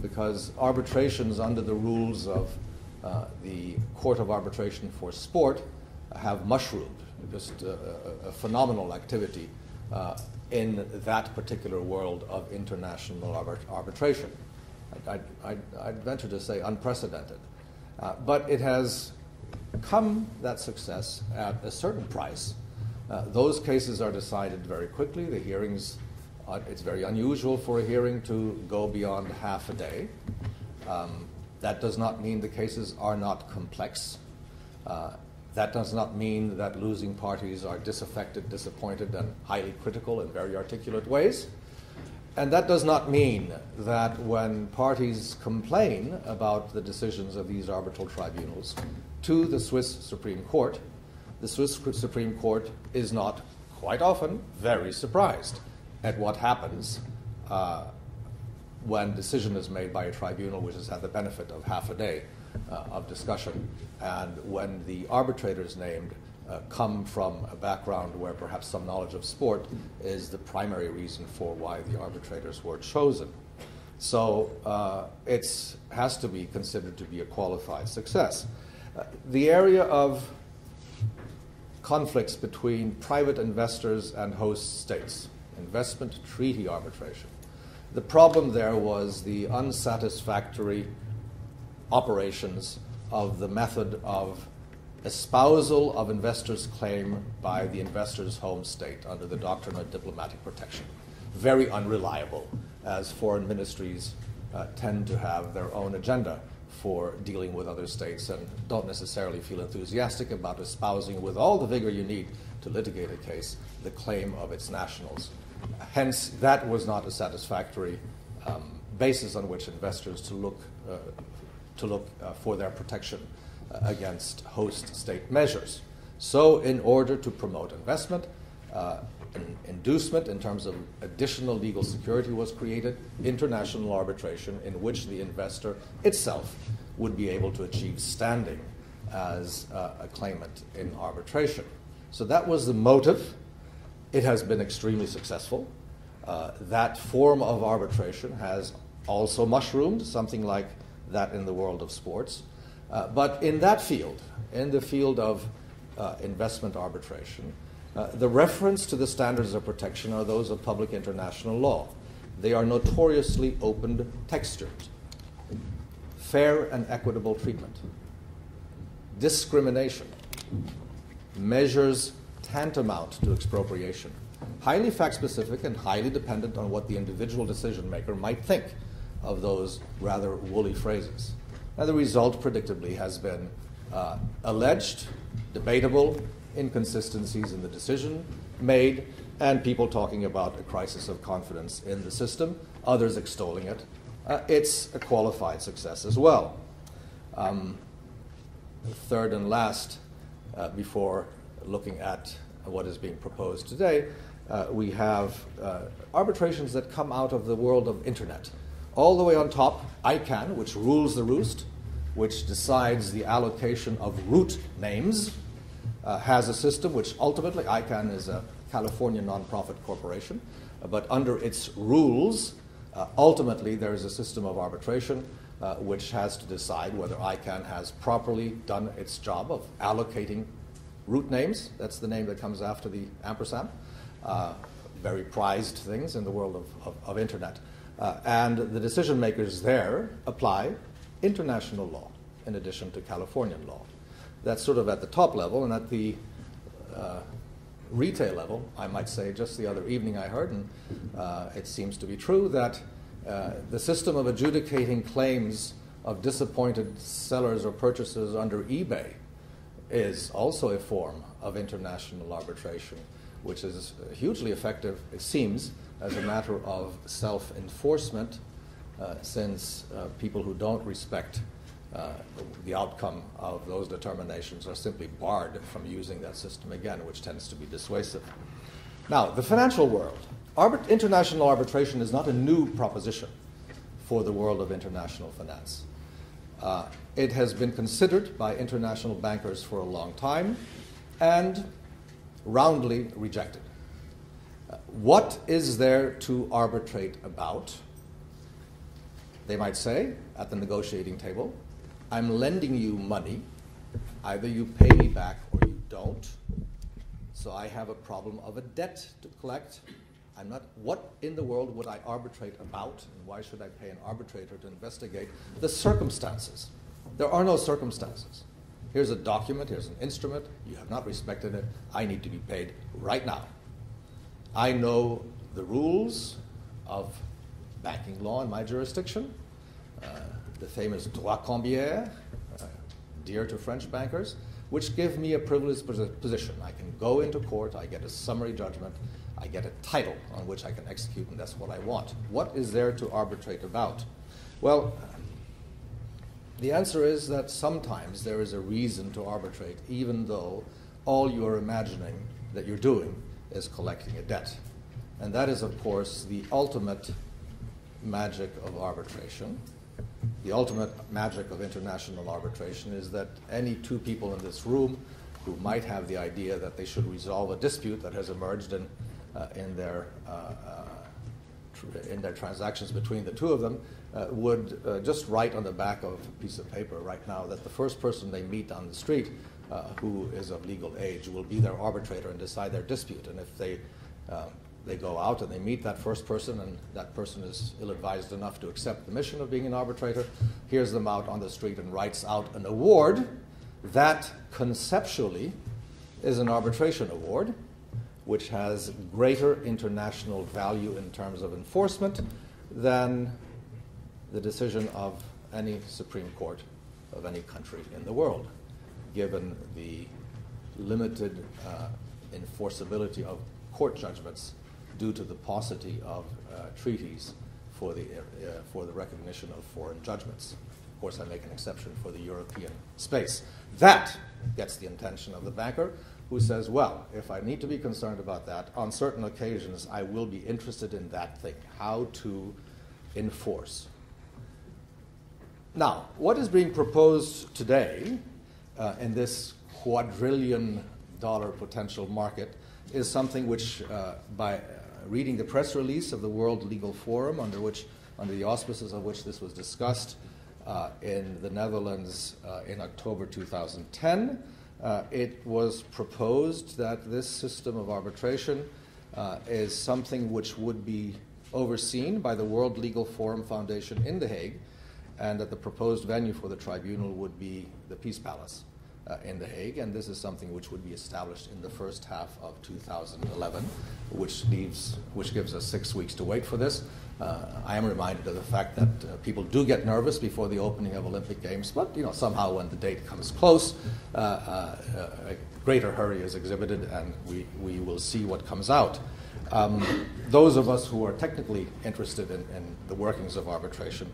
because arbitrations under the rules of the Court of Arbitration for Sport have mushroomed, just a phenomenal activity in that particular world of international arbitration. I'd venture to say unprecedented. But it has come, that success, at a certain price. Those cases are decided very quickly. The hearings, it's very unusual for a hearing to go beyond half a day. That does not mean the cases are not complex. That does not mean that losing parties are disaffected, disappointed, and highly critical in very articulate ways. And that does not mean that when parties complain about the decisions of these arbitral tribunals to the Swiss Supreme Court, the Swiss Supreme Court is not quite often very surprised at what happens when decision is made by a tribunal which has had the benefit of half a day of discussion, and when the arbitrators named come from a background where perhaps some knowledge of sport is the primary reason for why the arbitrators were chosen. So it has to be considered to be a qualified success. The area of conflicts between private investors and host states, investment treaty arbitration. The problem there was the unsatisfactory operations of the method of espousal of investors' claim by the investor's home state under the doctrine of diplomatic protection. Very unreliable, as foreign ministries tend to have their own agenda for dealing with other states and don't necessarily feel enthusiastic about espousing with all the vigor you need to litigate a case the claim of its nationals. Hence, that was not a satisfactory basis on which investors to look for their protection against host state measures. So in order to promote investment, an inducement in terms of additional legal security was created, international arbitration in which the investor itself would be able to achieve standing as a claimant in arbitration. So that was the motive. It has been extremely successful. That form of arbitration has also mushroomed, something like that in the world of sports. But in that field, in the field of investment arbitration, the reference to the standards of protection are those of public international law. They are notoriously open textured. Fair and equitable treatment. Discrimination. Measures tantamount to expropriation. Highly fact-specific and highly dependent on what the individual decision-maker might think of those rather woolly phrases. And the result, predictably, has been alleged, debatable inconsistencies in the decision made, and people talking about a crisis of confidence in the system, others extolling it. It's a qualified success as well. Third and last, before looking at what is being proposed today, we have arbitrations that come out of the world of internet. All the way on top, ICANN, which rules the roost, which decides the allocation of root names, has a system which ultimately, ICANN is a California nonprofit corporation, but under its rules, ultimately there is a system of arbitration which has to decide whether ICANN has properly done its job of allocating root names. That's the name that comes after the ampersand. Very prized things in the world of internet. And the decision makers there apply international law in addition to Californian law. That's sort of at the top level, and at the retail level, I might say, just the other evening I heard, and it seems to be true, that the system of adjudicating claims of disappointed sellers or purchasers under eBay is also a form of international arbitration, which is hugely effective, it seems, as a matter of self-enforcement, since people who don't respect the outcome of those determinations are simply barred from using that system again, which tends to be dissuasive. Now, the financial world. International arbitration is not a new proposition for the world of international finance. It has been considered by international bankers for a long time and roundly rejected. What is there to arbitrate about? They might say at the negotiating table, I'm lending you money, either you pay me back or you don't, so I have a problem of a debt to collect. What in the world would I arbitrate about, and why should I pay an arbitrator to investigate the circumstances? There are no circumstances. Here's a document, here's an instrument, you have not respected it, I need to be paid right now. I know the rules of banking law in my jurisdiction, the famous droit cambiaire, dear to French bankers, which give me a privileged position. I can go into court, I get a summary judgment, I get a title on which I can execute, and that's what I want. What is there to arbitrate about? Well, the answer is that sometimes there is a reason to arbitrate, even though all you are imagining that you're doing is collecting a debt. And that is, of course, the ultimate magic of arbitration, the ultimate magic of international arbitration, is that any two people in this room who might have the idea that they should resolve a dispute that has emerged in their transactions between the two of them would just write on the back of a piece of paper right now that the first person they meet on the street who is of legal age will be their arbitrator and decide their dispute. And if they go out and they meet that first person, and that person is ill-advised enough to accept the mission of being an arbitrator, hears them out on the street and writes out an award that conceptually is an arbitration award, which has greater international value in terms of enforcement than the decision of any Supreme Court of any country in the world, given the limited enforceability of court judgments due to the paucity of treaties for the recognition of foreign judgments. Of course, I make an exception for the European space. That gets the attention of the banker, who says, well, if I need to be concerned about that, on certain occasions I will be interested in that thing, how to enforce. Now, what is being proposed today in this quadrillion-dollar potential market is something which, by reading the press release of the World Legal Forum, under the auspices of which this was discussed in the Netherlands in October 2010, it was proposed that this system of arbitration is something which would be overseen by the World Legal Forum Foundation in The Hague, and that the proposed venue for the tribunal would be the Peace Palace in The Hague, and this is something which would be established in the first half of 2011, which gives us 6 weeks to wait for this. I am reminded of the fact that people do get nervous before the opening of Olympic Games, but somehow when the date comes close, a greater hurry is exhibited, and we will see what comes out. Those of us who are technically interested in the workings of arbitration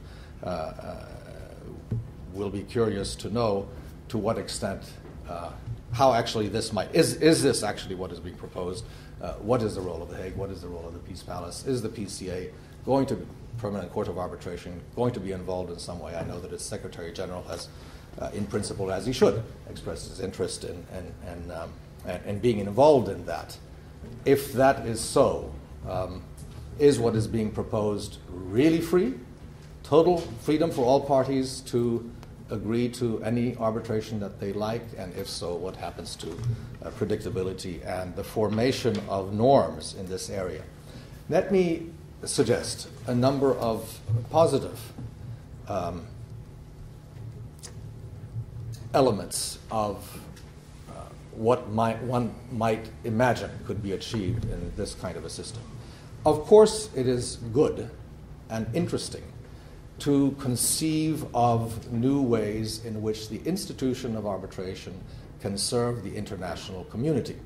will be curious to know to what extent, how actually this might, is this actually what is being proposed? What is the role of The Hague? What is the role of the Peace Palace? Is the PCA going to, Permanent Court of Arbitration, going to be involved in some way? I know that its Secretary General has, in principle, as he should, expressed his interest in being involved in that. If that is so, is what is being proposed really free? Total freedom for all parties to agree to any arbitration that they like, and if so, what happens to predictability and the formation of norms in this area? Let me suggest a number of positive elements of what one might imagine could be achieved in this kind of a system. Of course, it is good and interesting to conceive of new ways in which the institution of arbitration can serve the international community.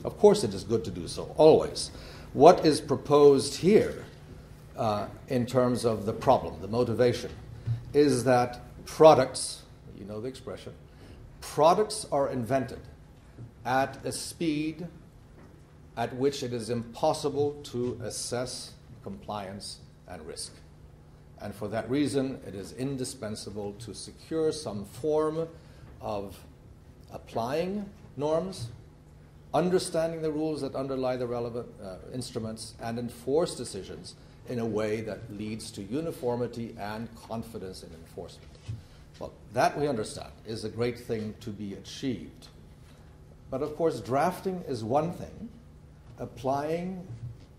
Of course, it is good to do so, always. What is proposed here in terms of the problem, the motivation, is that products, you know the expression, products are invented at a speed at which it is impossible to assess compliance and risk. And for that reason, it is indispensable to secure some form of applying norms, understanding the rules that underlie the relevant instruments, and enforce decisions in a way that leads to uniformity and confidence in enforcement. Well, that we understand is a great thing to be achieved. But of course, drafting is one thing. Applying,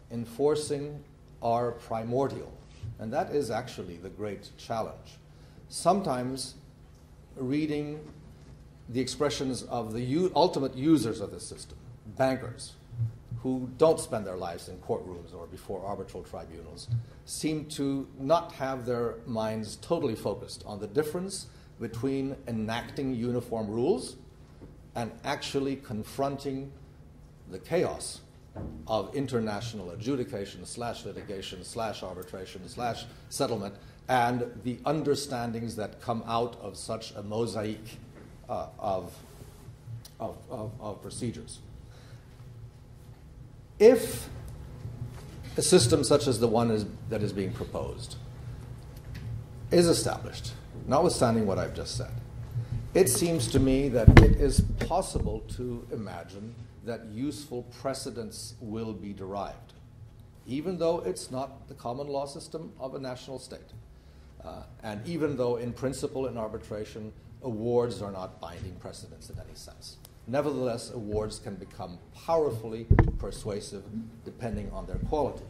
enforcing are primordial. And that is actually the great challenge. Sometimes reading the expressions of the ultimate users of the system, bankers, who don't spend their lives in courtrooms or before arbitral tribunals, seem to not have their minds totally focused on the difference between enacting uniform rules and actually confronting the chaos of international adjudication / litigation / arbitration / settlement, and the understandings that come out of such a mosaic of procedures. If a system such as the one that is being proposed is established, notwithstanding what I've just said, it seems to me that it is possible to imagine that useful precedents will be derived, even though it's not the common law system of a national state. And even though, in principle, in arbitration, awards are not binding precedents in any sense. Nevertheless, awards can become powerfully persuasive depending on their quality.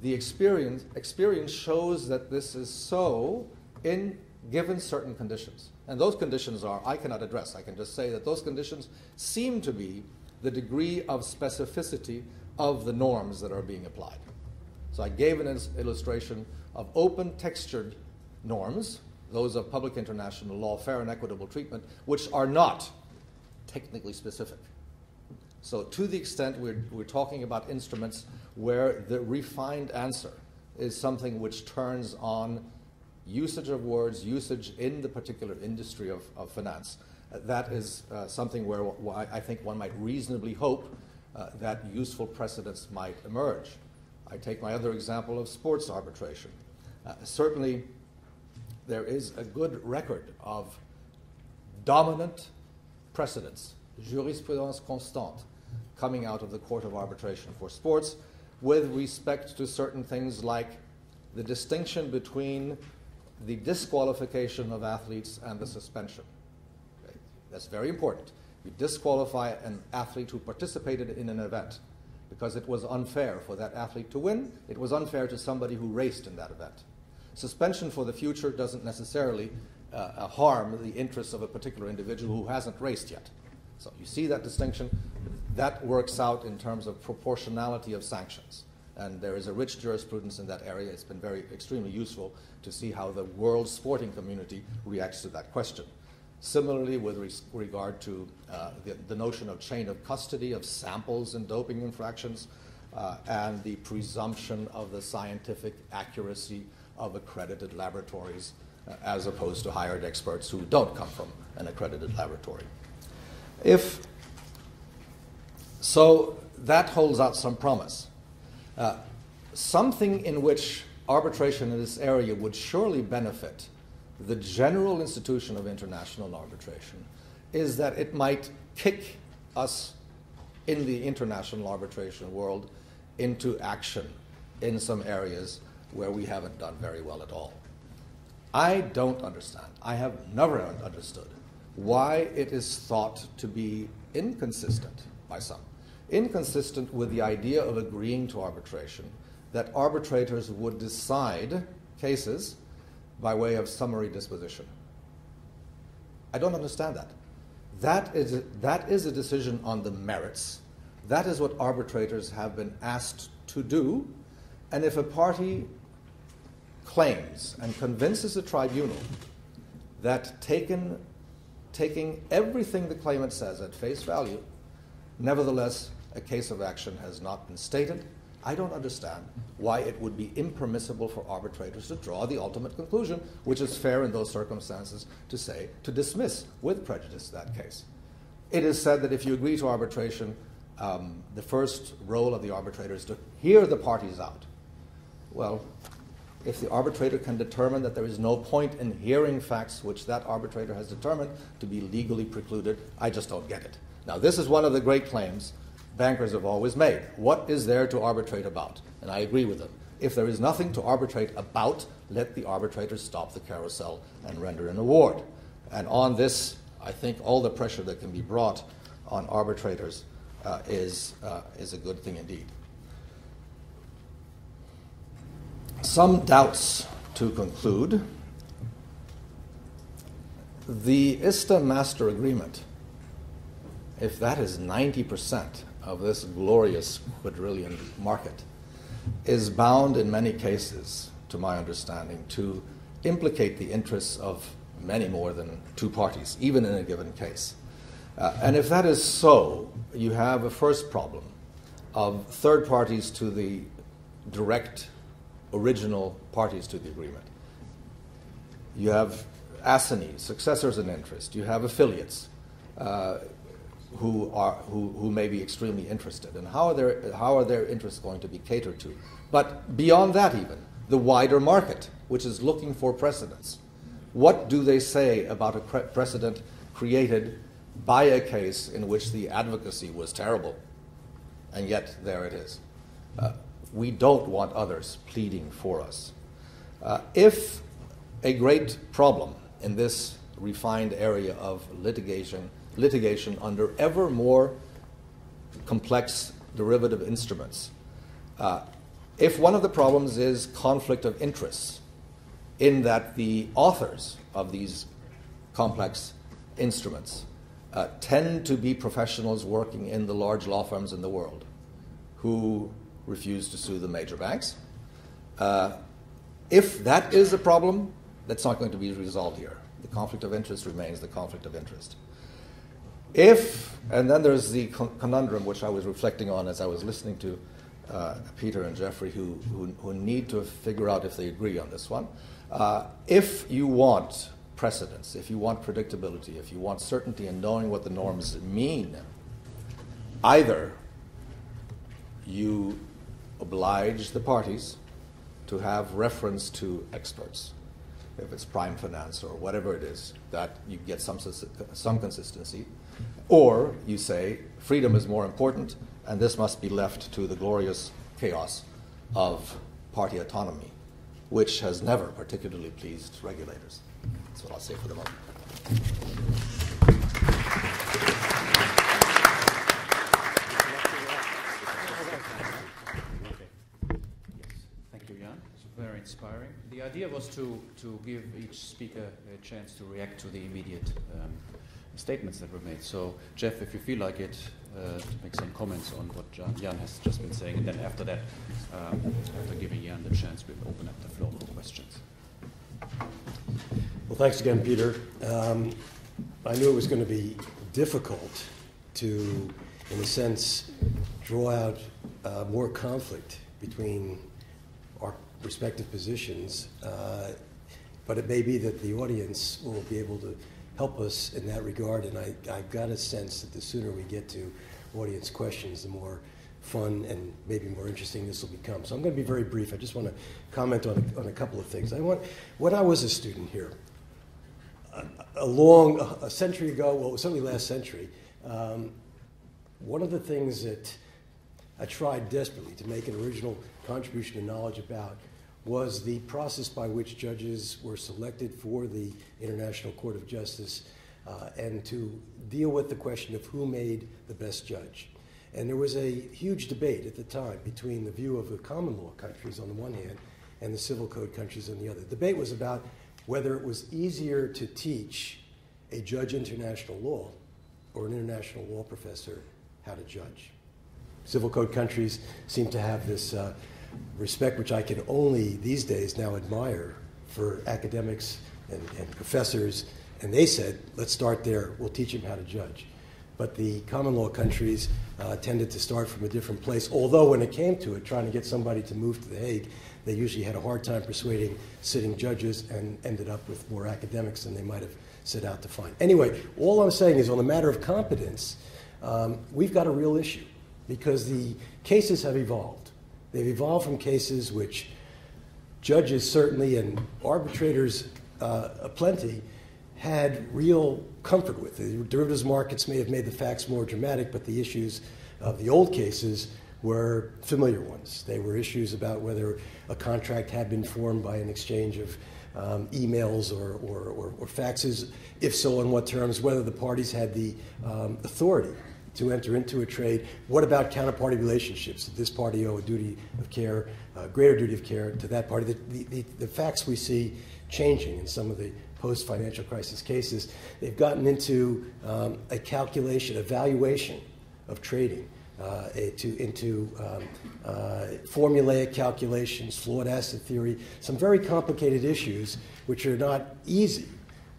The experience shows that this is so in given certain conditions. And those conditions are, I cannot address. I can just say that those conditions seem to be the degree of specificity of the norms that are being applied. So I gave an illustration of open textured norms, those of public international law, fair and equitable treatment, which are not technically specific. So to the extent we're talking about instruments where the refined answer is something which turns on usage of words, usage in the particular industry of finance, that is something where I think one might reasonably hope that useful precedents might emerge. I take my other example of sports arbitration. Certainly, there is a good record of dominant precedents, jurisprudence constante, coming out of the Court of Arbitration for sports with respect to certain things like the distinction between the disqualification of athletes and the suspension. Okay? That's very important. You disqualify an athlete who participated in an event because it was unfair for that athlete to win. It was unfair to somebody who raced in that event. Suspension for the future doesn't necessarily harm the interests of a particular individual who hasn't raced yet. So you see that distinction. That works out in terms of proportionality of sanctions. And there is a rich jurisprudence in that area. It's been extremely useful to see how the world sporting community reacts to that question. Similarly, with regard to the notion of chain of custody of samples in doping infractions and the presumption of the scientific accuracy of accredited laboratories as opposed to hired experts who don't come from an accredited laboratory. So that holds out some promise. Something in which arbitration in this area would surely benefit the general institution of international arbitration is that it might kick us in the international arbitration world into action in some areas where we haven't done very well at all. I don't understand. I have never understood why it is thought to be inconsistent by some. Inconsistent with the idea of agreeing to arbitration, that arbitrators would decide cases by way of summary disposition. I don't understand that. That is a decision on the merits. That is what arbitrators have been asked to do. And if a party claims and convinces a tribunal that taking everything the claimant says at face value, nevertheless, a case of action has not been stated, I don't understand why it would be impermissible for arbitrators to draw the ultimate conclusion, which is fair in those circumstances to dismiss with prejudice that case. It is said that if you agree to arbitration, the first role of the arbitrator is to hear the parties out. Well, if the arbitrator can determine that there is no point in hearing facts which that arbitrator has determined to be legally precluded, I just don't get it. Now, this is one of the great claims bankers have always made. What is there to arbitrate about? And I agree with them. If there is nothing to arbitrate about, let the arbitrator stop the carousel and render an award. And on this, I think all the pressure that can be brought on arbitrators is a good thing indeed. Some doubts to conclude. The ISDA Master Agreement, if that is 90% of this glorious quadrillion market, is bound in many cases, to my understanding, to implicate the interests of many more than two parties, even in a given case. And if that is so, you have a first problem of third parties to the direct original parties to the agreement. You have assignees, successors in interest. You have affiliates who may be extremely interested. And how are their interests going to be catered to? But beyond that even, the wider market, which is looking for precedents. What do they say about a precedent created by a case in which the advocacy was terrible? And yet, there it is. We don't want others pleading for us. If a great problem in this refined area of litigation under ever more complex derivative instruments, if one of the problems is conflict of interests, in that the authors of these complex instruments tend to be professionals working in the large law firms in the world who refuse to sue the major banks, if that is a problem, that's not going to be resolved here. The conflict of interest remains the conflict of interest. And then there's the conundrum which I was reflecting on as I was listening to Peter and Jeffrey, who need to figure out if they agree on this one. If you want precedence, if you want predictability, if you want certainty in knowing what the norms mean, either you oblige the parties to have reference to experts, if it's prime finance or whatever it is, that you get some consistency, or you say freedom is more important and this must be left to the glorious chaos of party autonomy, which has never particularly pleased regulators. That's what I'll say for the moment. Thank you, Jan. It's very inspiring. The idea was to give each speaker a chance to react to the immediate statements that were made. So, Jeff, if you feel like it, to make some comments on what Jan has just been saying, and then after that, after giving Jan the chance, we'll open up the floor for questions. Well, thanks again, Peter. I knew it was going to be difficult to, in a sense, draw out more conflict between our respective positions, but it may be that the audience will be able to help us in that regard, and I got a sense that the sooner we get to audience questions, the more fun and maybe more interesting this will become. So I'm going to be very brief. I just want to comment on a couple of things. When I was a student here, a century ago, well, certainly last century, one of the things that I tried desperately to make an original contribution to knowledge about was the process by which judges were selected for the International Court of Justice and to deal with the question of who made the best judge. And there was a huge debate at the time between the view of the common law countries on the one hand and the civil code countries on the other. The debate was about whether it was easier to teach a judge international law or an international law professor how to judge. Civil code countries seem to have this respect, which I can only these days now admire, for academics and professors, and they said, let's start there, we'll teach them how to judge. But the common law countries tended to start from a different place, although when it came to it, trying to get somebody to move to The Hague, they usually had a hard time persuading sitting judges and ended up with more academics than they might have set out to find. Anyway, all I'm saying is on the matter of competence, we've got a real issue because the cases have evolved. They've evolved from cases which judges certainly and arbitrators aplenty had real comfort with. The derivatives markets may have made the facts more dramatic, but the issues of the old cases were familiar ones. They were issues about whether a contract had been formed by an exchange of emails or faxes, if so, on what terms, whether the parties had the authority to enter into a trade. What about counterparty relationships? Did this party owe a duty of care, a greater duty of care to that party? The facts we see changing in some of the post-financial crisis cases, they've gotten into a calculation, evaluation of trading, into formulaic calculations, flawed asset theory, some very complicated issues which are not easy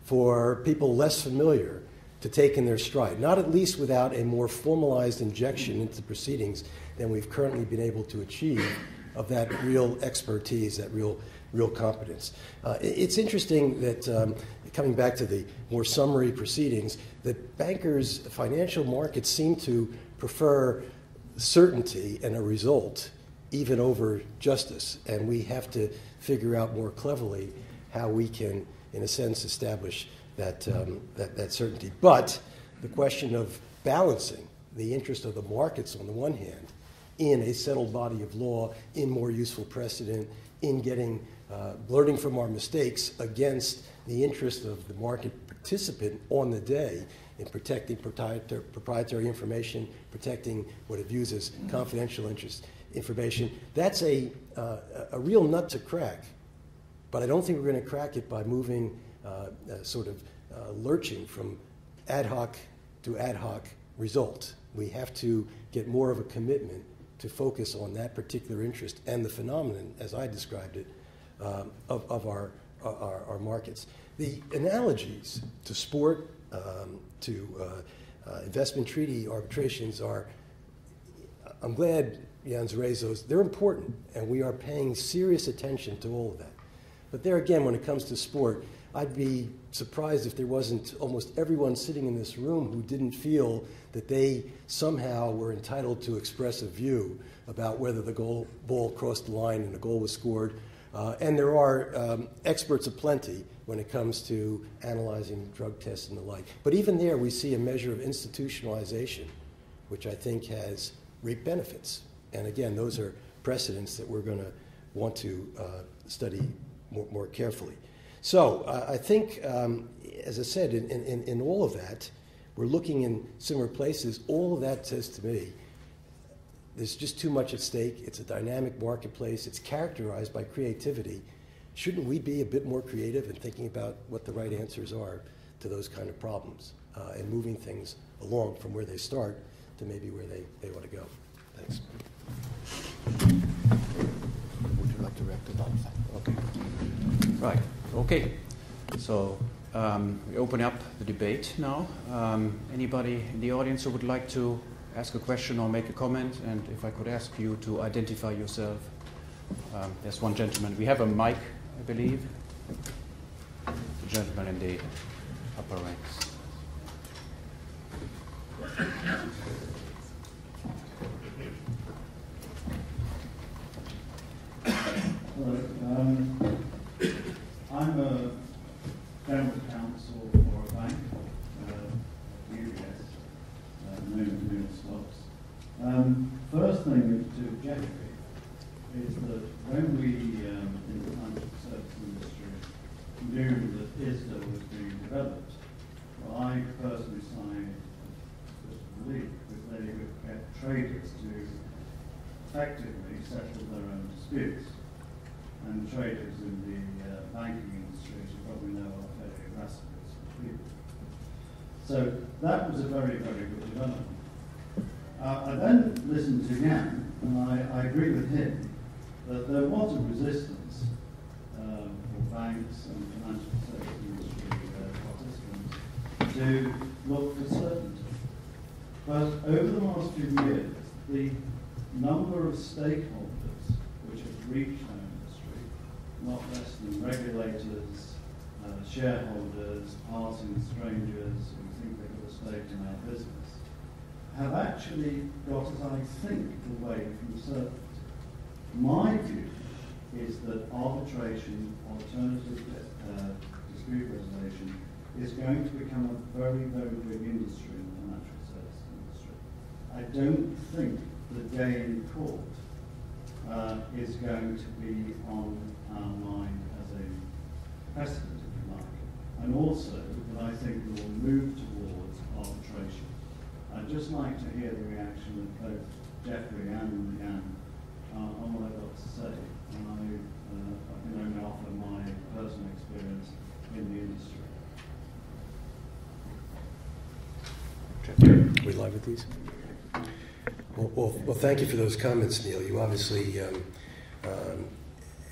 for people less familiar to take in their stride, not at least without a more formalized injection into proceedings than we've currently been able to achieve of that real expertise, that real competence. It's interesting that, coming back to the more summary proceedings, that bankers, financial markets seem to prefer certainty and a result even over justice, and we have to figure out more cleverly how we can, in a sense, establish that certainty. But the question of balancing the interest of the markets on the one hand in a settled body of law, in more useful precedent, in getting learning from our mistakes against the interest of the market participant on the day in protecting proprietary information, protecting what it views as confidential information. That's a real nut to crack. But I don't think we're going to crack it by moving, lurching from ad hoc to ad hoc result. We have to get more of a commitment to focus on that particular interest and the phenomenon, as I described it, of our markets. The analogies to sport, to investment treaty arbitrations are, I'm glad Jan's raised those. They're important, and we are paying serious attention to all of that. But there again, when it comes to sport, I'd be surprised if there wasn't almost everyone sitting in this room who didn't feel that they somehow were entitled to express a view about whether the ball crossed the line and a goal was scored. And there are experts aplenty when it comes to analyzing drug tests and the like. But even there, we see a measure of institutionalization, which I think has reaped benefits. And again, those are precedents that we're going to want to study more carefully. So I think, as I said, in all of that, we're looking in similar places. All of that says to me, there's just too much at stake. It's a dynamic marketplace. It's characterized by creativity. Shouldn't we be a bit more creative in thinking about what the right answers are to those kind of problems and moving things along from where they start to maybe where they want to go? Thanks. Would you like to react to that? Okay. Right. Okay. So we open up the debate now. Anybody in the audience who would like to ask a question or make a comment? And if I could ask you to identify yourself. There's one gentleman. We have a mic, I believe. The gentleman in the upper ranks. I'm a general counsel for a bank, UBS, known as stocks. First thing to Jeffrey is that when we, in the financial service industry, knew that ISDA was being developed, well, I personally signed a relief that they would get traders to effectively settle their own disputes. And traders in the banking industry, as you probably know, are fairly aggressive people. So that was a very, very good development. I then listened to Jan, and I agree with him that there was a resistance for banks and financial service industry participants to look for certainty. But over the last few years, the number of stakeholders which have reached not less than regulators, shareholders, passing strangers who think they've got a stake in our business, have actually got us, I think, away from certainty. My view is that arbitration, alternative dispute resolution, is going to become a very, very big industry in the financial service industry. I don't think the day in court is going to be on our mind as a precedent, if you like. And also that I think we will move towards arbitration. I'd just like to hear the reaction of both Jeffrey and Jan on what I've got to say. And I can only offer my personal experience in the industry. Are we live with these? Well, thank you for those comments, Neil. You obviously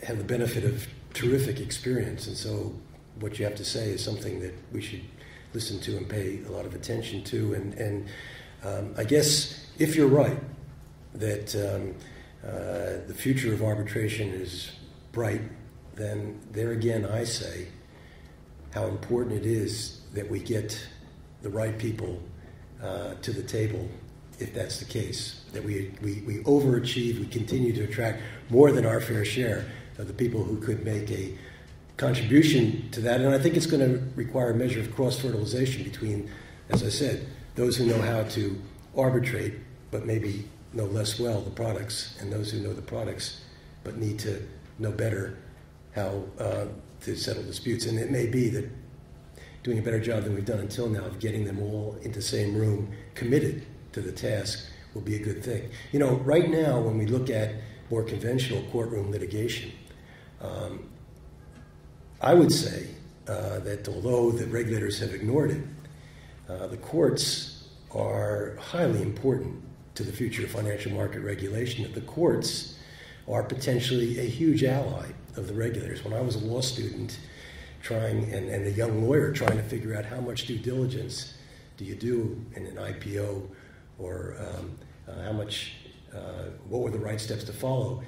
have the benefit of terrific experience, and so what you have to say is something that we should listen to and pay a lot of attention to. And I guess if you're right that the future of arbitration is bright, then there again I say how important it is that we get the right people to the table if that's the case, that we overachieve, we continue to attract more than our fair share of the people who could make a contribution to that. And I think it's going to require a measure of cross-fertilization between, as I said, those who know how to arbitrate but maybe know less well the products, and those who know the products but need to know better how to settle disputes. And it may be that doing a better job than we've done until now of getting them all into the same room, committed to the task, will be a good thing. You know, right now, when we look at more conventional courtroom litigation, I would say that although the regulators have ignored it, the courts are highly important to the future of financial market regulation, that the courts are potentially a huge ally of the regulators. When I was a law student and a young lawyer trying to figure out how much due diligence do you do in an IPO, or what were the right steps to follow,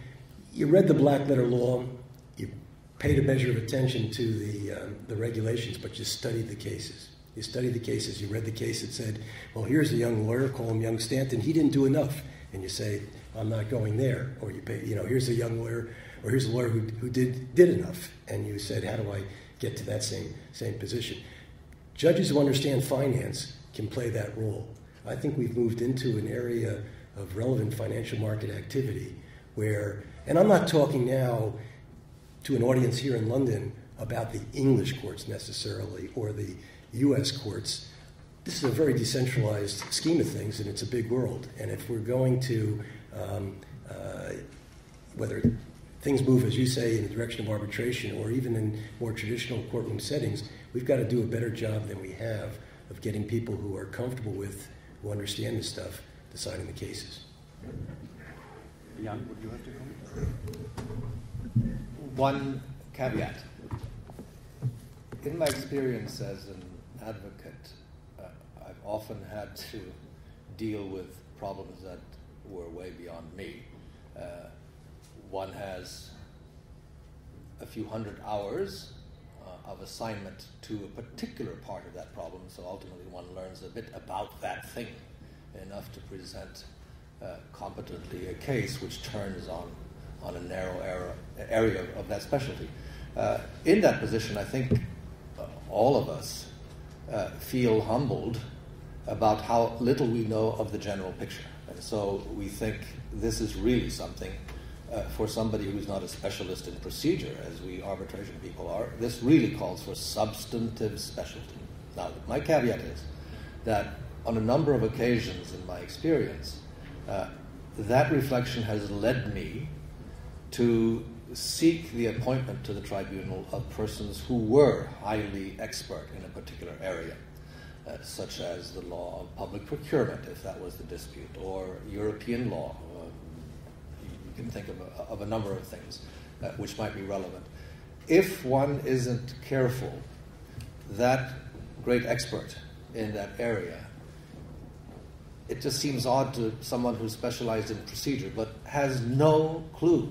you read the black letter law, you paid a measure of attention to the regulations, but you studied the cases. You studied the cases, you read the case that said, well, here's a young lawyer, call him young Stanton, he didn't do enough. And you say, I'm not going there. Or you pay, here's a young lawyer, or here's a lawyer who did enough. And you said, how do I get to that same position? Judges who understand finance can play that role. I think we've moved into an area of relevant financial market activity where, and I'm not talking now to an audience here in London about the English courts necessarily, or the U.S. courts. This is a very decentralized scheme of things, and it's a big world. And if we're going to, whether things move, as you say, in the direction of arbitration, or even in more traditional courtroom settings, we've got to do a better job than we have of getting people who are comfortable with, who understand this stuff, deciding the cases. Jan, would you have to comment? One caveat. In my experience as an advocate, I've often had to deal with problems that were way beyond me. One has a few hundred hours of assignment to a particular part of that problem, so ultimately one learns a bit about that thing, enough to present competently a case which turns on a narrow area of that specialty. In that position, I think all of us feel humbled about how little we know of the general picture. And so we think this is really something for somebody who's not a specialist in procedure, as we arbitration people are. This really calls for substantive specialty. Now, my caveat is that on a number of occasions in my experience, that reflection has led me to seek the appointment to the tribunal of persons who were highly expert in a particular area, such as the law of public procurement, if that was the dispute, or European law. You can think of a number of things which might be relevant. If one isn't careful, that great expert in that area, it just seems odd to someone who's specialized in procedure but has no clue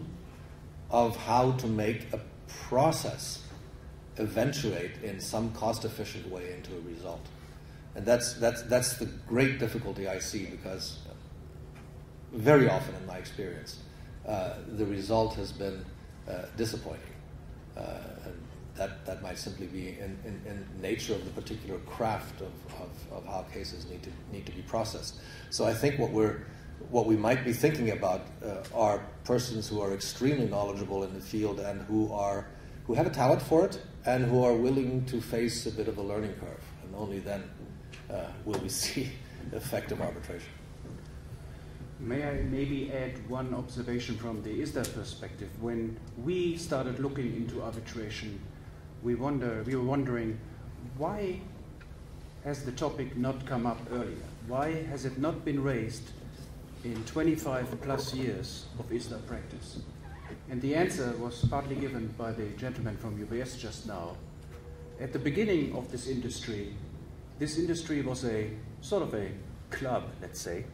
of how to make a process eventuate in some cost-efficient way into a result. And that's the great difficulty I see, because very often in my experience, the result has been disappointing. And that might simply be in nature of the particular craft of how cases need to be processed. So I think what we might be thinking about are persons who are extremely knowledgeable in the field and who have a talent for it and who are willing to face a bit of a learning curve. And only then will we see effective arbitration. May I maybe add one observation from the ISDA perspective? When we started looking into arbitration, we were wondering, why has the topic not come up earlier? Why has it not been raised in 25 plus years of ISDA practice? And the answer was partly given by the gentleman from UBS just now. At the beginning of this industry was a sort of a club, let's say,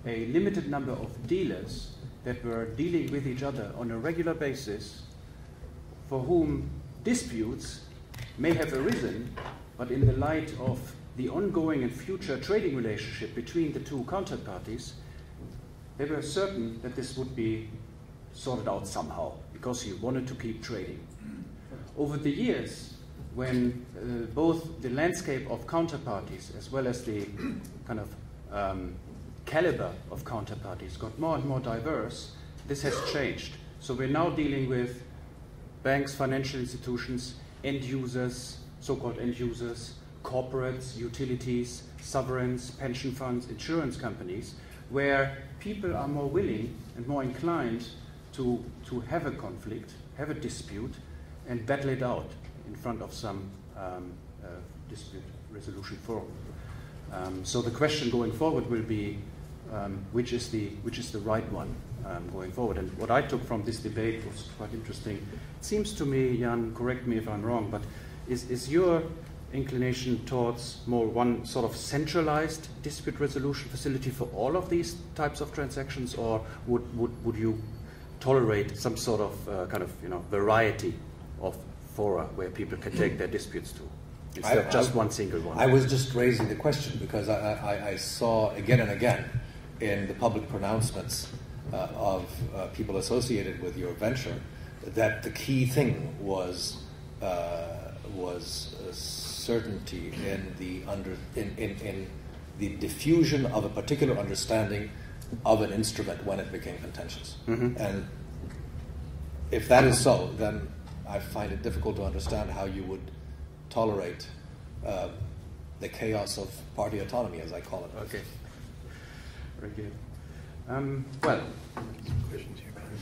a limited number of dealers that were dealing with each other on a regular basis, for whom disputes may have arisen, but in the light of the ongoing and future trading relationship between the two counterparties, they were certain that this would be sorted out somehow because he wanted to keep trading. Over the years, when both the landscape of counterparties as well as the kind of caliber of counterparties got more and more diverse, this has changed. So we're now dealing with banks, financial institutions, end users, so-called end users, corporates, utilities, sovereigns, pension funds, insurance companies, where people are more willing and more inclined to have a conflict, have a dispute, and battle it out in front of some dispute resolution forum. So the question going forward will be which is the right one going forward. And what I took from this debate was quite interesting. It seems to me, Jan, correct me if I'm wrong, but is your inclination towards more one sort of centralized dispute resolution facility for all of these types of transactions, or would you tolerate some sort of kind of variety of fora where people can take their disputes to, instead of just one single one? I was just raising the question because I saw again and again in the public pronouncements of people associated with your venture that the key thing was certainty in the diffusion of a particular understanding of an instrument when it became contentious. Mm-hmm. And if that is so, then I find it difficult to understand how you would tolerate the chaos of party autonomy, as I call it. Okay. Very good. Well,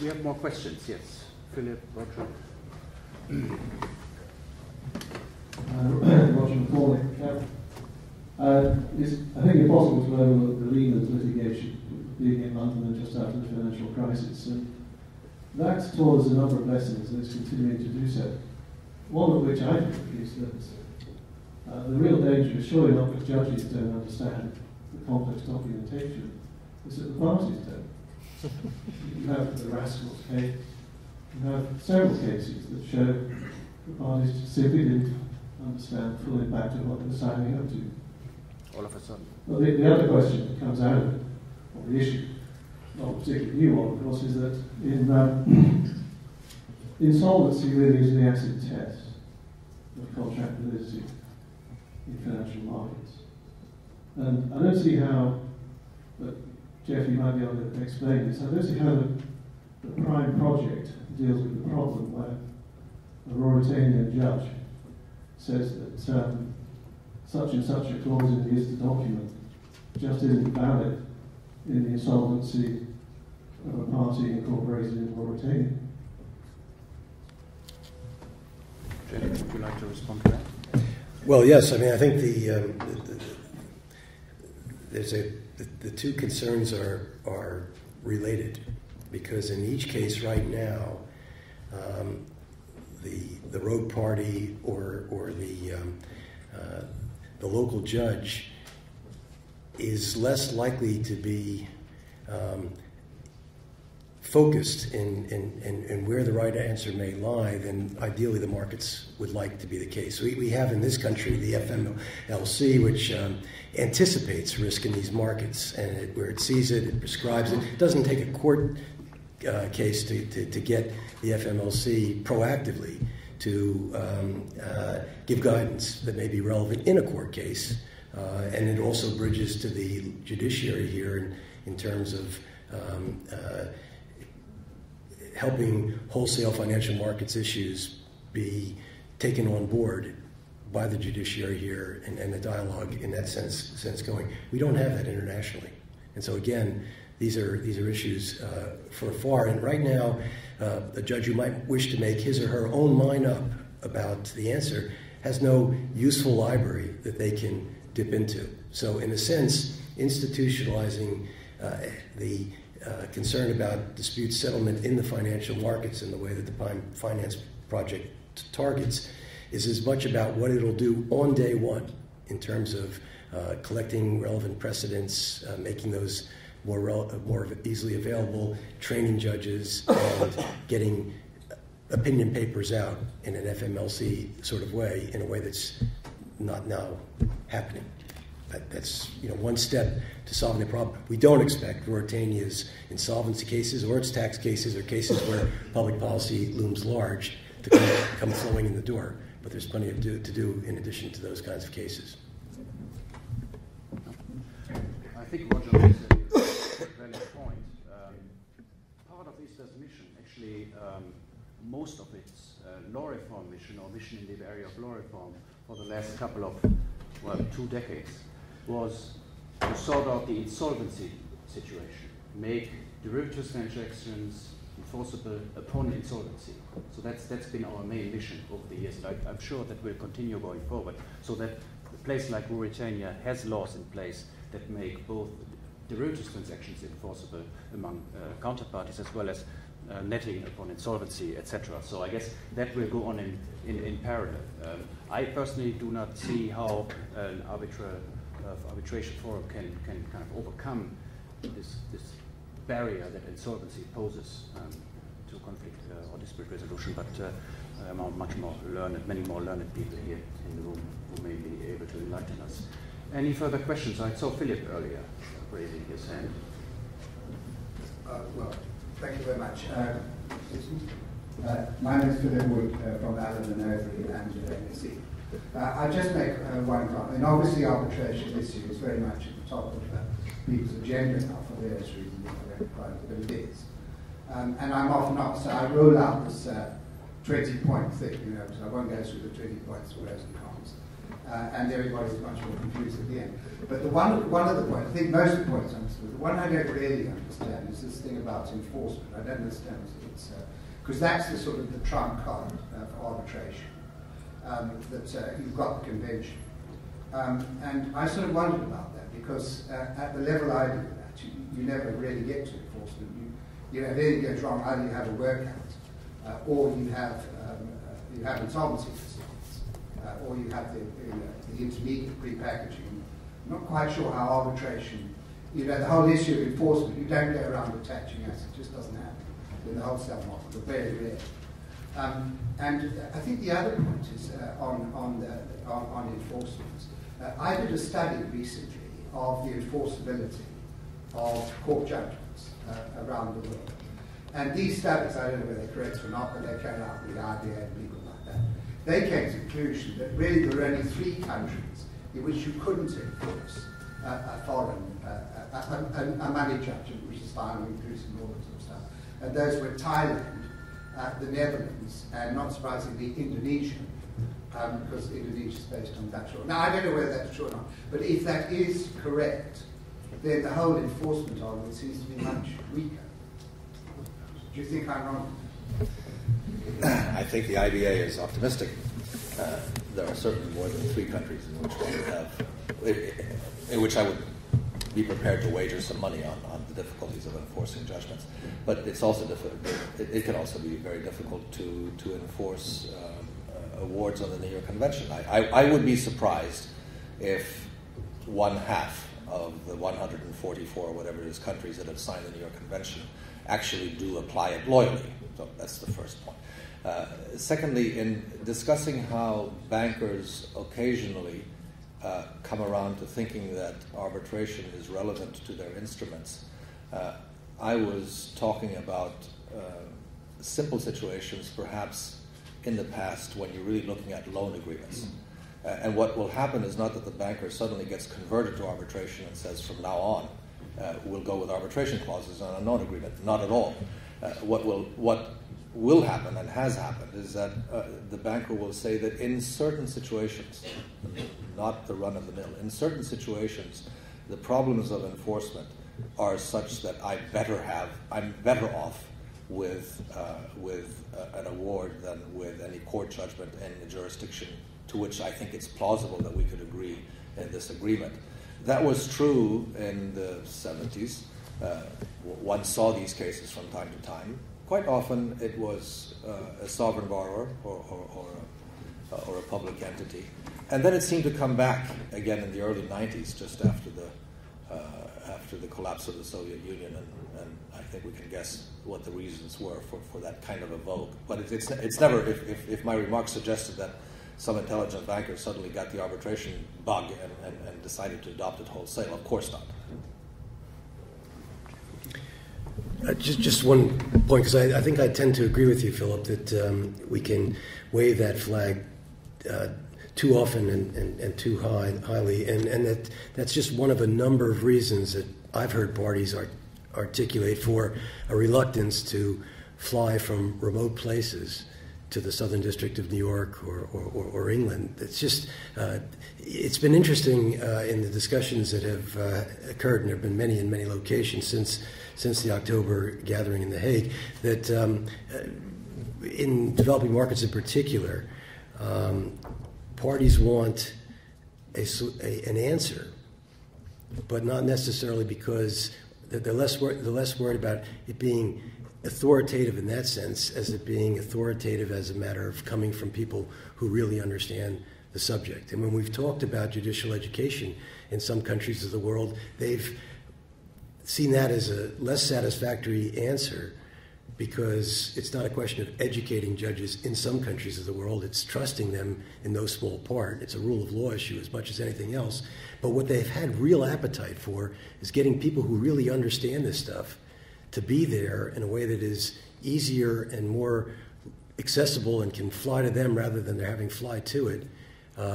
we have more questions. Yes, Philip, Roger. Roger McCormick. I think it's possible to overlook the Lehman's litigation being in London and just after the financial crisis. And that taught us a number of lessons, and it's continuing to do so. One of which I think is that the real danger is surely not that judges don't understand the complex documentation, it's that the parties don't. You have the Rascals case, you have several cases that show the parties simply didn't understand the full impact of what they were signing up to. All of a sudden. Well, the other question that comes out of it, or the issue, not a particularly new one, of course, is that in insolvency really is the acid test of contract validity in financial markets. And I don't see how, but Jeff, you might be able to explain this, I don't see how the prime project deals with the problem where a Mauritanian judge says that such and such a clause in the ISDA document just isn't valid in the insolvency of a party incorporated in Mauritania. Jenny, would you like to respond to that? Well, yes. I mean, I think the two concerns are related, because in each case right now, the rogue party or the local judge is less likely to be focused in where the right answer may lie than ideally the markets would like to be the case. We have in this country the FMLC, which anticipates risk in these markets, and where it sees it, it prescribes it. It doesn't take a court case to get the FMLC proactively to give guidance that may be relevant in a court case. And it also bridges to the judiciary here in terms of helping wholesale financial markets issues be taken on board by the judiciary here, and the dialogue in that sense going. We don't have that internationally. And so again, these are issues for far. And right now, a judge who might wish to make his or her own mind up about the answer has no useful library that they can dip into. So in a sense, institutionalizing the concern about dispute settlement in the financial markets in the way that the Prime Finance Project targets is as much about what it'll do on day one in terms of collecting relevant precedents, making those more easily available, training judges, and getting opinion papers out in an FMLC sort of way, in a way that's not now happening. That's one step to solving the problem. We don't expect Mauritania's insolvency cases or its tax cases or cases where public policy looms large to come flowing in the door. But there's plenty to do in addition to those kinds of cases. I think Roger makes a valid point. Part of ISDA's mission, actually, most of its law reform mission or mission in the area of law reform for the last couple of, 2 decades, was to sort out the insolvency situation, make derivatives transactions enforceable upon insolvency. So that's been our main mission over the years, and I'm sure that will continue going forward, so that a place like Mauritania has laws in place that make both derivatives transactions enforceable among counterparties as well as netting upon insolvency, etc. So I guess that will go on in parallel. I personally do not see how an arbitration forum can kind of overcome this barrier that insolvency poses to conflict or dispute resolution, but there are many more learned people here in the room who may be able to enlighten us. Any further questions? I saw Philip earlier raising his hand. Well, thank you very much. My name is Philip Wood from Allen Overy and LSE. I'll just make one comment. And obviously arbitration issue is very much at the top of people's agenda now for various reasons, but it is. And I'm often asked, so I roll out this 20-point thing, so I won't go through the 20 points, pros and cons. And everybody's much more confused at the end. But one of the points, I think most of the points I understood, the one I don't really understand is this thing about enforcement. I don't understand it's because that's the sort of the trump card for arbitration. That you've got the convention. And I sort of wondered about that because at the level I do that, you never really get to enforcement. If anything goes wrong, either you have a workout or you have insolvency proceedings, or you have the intermediate pre-packaging. I'm not quite sure how arbitration, the whole issue of enforcement, you don't go around attaching assets, it just doesn't happen in the wholesale model, but very rare. And I think the other point is on enforcement. I did a study recently of the enforceability of court judgments around the world. And these studies, I don't know whether they're correct or not, but they're carried out with the ISDA and people like that. They came to the conclusion that really there were only 3 countries in which you couldn't enforce a money judgment, which is final, inclusive, and all that sort of stuff. And those were Thailand, the Netherlands, and not surprisingly Indonesia, because Indonesia is based on Dutch law. Now, I don't know whether that's true or not, but if that is correct, then the whole enforcement of it seems to be much weaker. Do you think I'm wrong? I think the IBA is optimistic. There are certainly more than 3 countries in which I would be prepared to wager some money on the difficulties of enforcing judgments. But it's also difficult. It can also be very difficult to enforce awards on the New York Convention. I would be surprised if 1/2 of the 144 or whatever it is countries that have signed the New York Convention actually do apply it loyally. So that's the first point. Secondly, in discussing how bankers occasionally come around to thinking that arbitration is relevant to their instruments, I was talking about simple situations perhaps in the past when you're really looking at loan agreements. And what will happen is not that the banker suddenly gets converted to arbitration and says from now on we'll go with arbitration clauses on a loan agreement. Not at all. What will happen and has happened is that the banker will say that in certain situations, not the run-of-the-mill, in certain situations, the problems of enforcement are such that I'm better off with an award than with any court judgment in the jurisdiction to which I think it's plausible that we could agree in this agreement. That was true in the 70s. One saw these cases from time to time. Quite often it was a sovereign borrower or a public entity. And then it seemed to come back again in the early 90s, just after the collapse of the Soviet Union, and I think we can guess what the reasons were for that kind of a vogue. But it's never, if my remarks suggested that some intelligent banker suddenly got the arbitration bug and decided to adopt it wholesale. Of course not. Just one point, because I think I tend to agree with you, Philip, that we can wave that flag too often and too highly, and that's just one of a number of reasons that I've heard parties articulate for a reluctance to fly from remote places to the Southern District of New York or England. It's just, it's been interesting in the discussions that have occurred, and there have been many in many locations since the October gathering in The Hague, that in developing markets in particular, parties want an answer, but not necessarily because they're less worried about it being authoritative in that sense as it being authoritative as a matter of coming from people who really understand the subject. And when we've talked about judicial education in some countries of the world, they've seen that as a less satisfactory answer, because it's not a question of educating judges in some countries of the world, it's trusting them in no small part. It's a rule of law issue as much as anything else. But what they've had real appetite for is getting people who really understand this stuff to be there in a way that is easier and more accessible and can fly to them rather than they're having fly to it,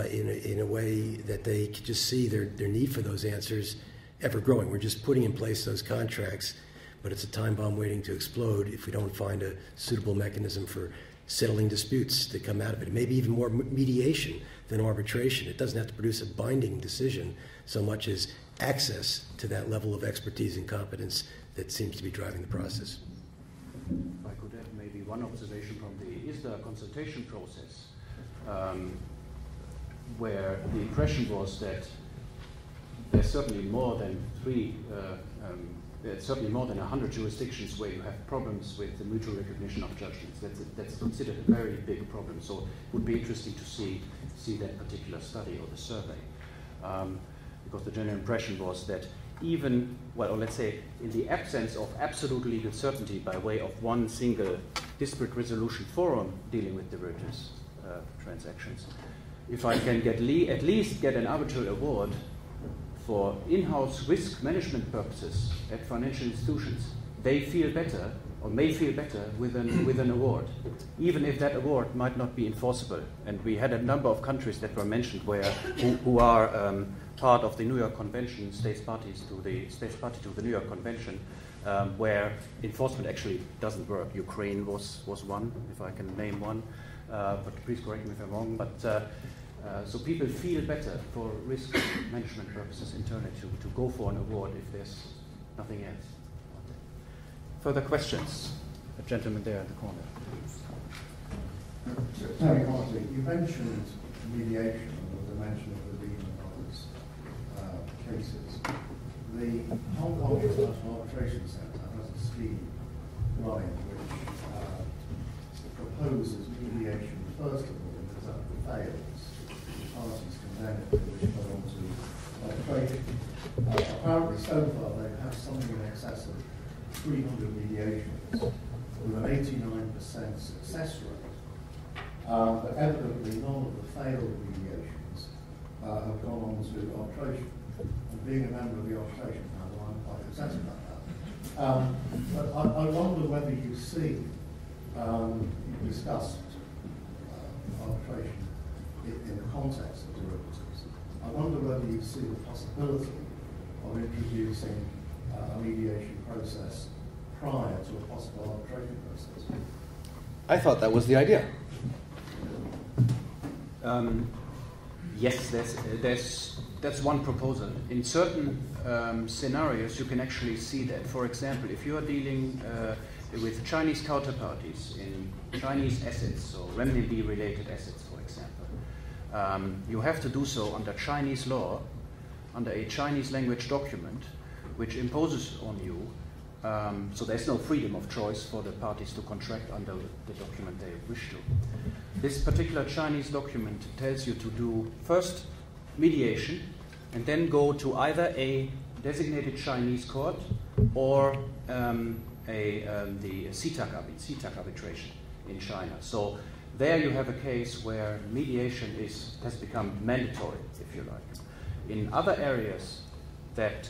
in a way that they can just see their need for those answers ever growing. We're just putting in place those contracts, but it's a time bomb waiting to explode if we don't find a suitable mechanism for settling disputes that come out of it. Maybe even more mediation than arbitration. It doesn't have to produce a binding decision so much as access to that level of expertise and competence that seems to be driving the process. If I could have maybe one observation from the ISDA consultation process, where the impression was that there's certainly more than there's certainly more than 100 jurisdictions where you have problems with the mutual recognition of judgments. That's considered a very big problem. So it would be interesting to see that particular study or the survey, because the general impression was that even, well, or let's say, in the absence of absolute legal certainty by way of one single dispute resolution forum dealing with derivatives transactions, if I can at least get an arbitral award for in-house risk management purposes at financial institutions, they feel better or may feel better with an award, even if that award might not be enforceable. And we had a number of countries that were mentioned who are part of the New York Convention, states party to the New York Convention, where enforcement actually doesn't work. Ukraine was one, if I can name one, but please correct me if I'm wrong. But so people feel better for risk management purposes internally to go for an award if there's nothing else. Further questions? The gentleman there in the corner. Terry Hartley, you mentioned mediation, or the mention of the Ibm cases. The Hong Kong International Arbitration Centre has a scheme running which proposes mediation first of all, if that fails, parties can then which go on to arbitration. Apparently so far they've had something in excess of 300 mediations with an 89% success rate. But evidently none of the failed mediations have gone on to arbitration. And being a member of the arbitration panel, I'm quite excited about that. But I wonder whether you see, you discussed arbitration in the context of derivatives. I wonder whether you see the possibility of introducing a mediation process prior to a possible arbitration process. I thought that was the idea. Yes, that's one proposal. In certain scenarios, you can actually see that. For example, if you are dealing with Chinese counterparties in Chinese assets, or renminbi-related assets, for example, you have to do so under Chinese law, under a Chinese language document, which imposes on you, so there's no freedom of choice for the parties to contract under the document they wish to. This particular Chinese document tells you to do first mediation and then go to either a designated Chinese court or the CTAC arbitration in China. So there you have a case where mediation has become mandatory, if you like. In other areas that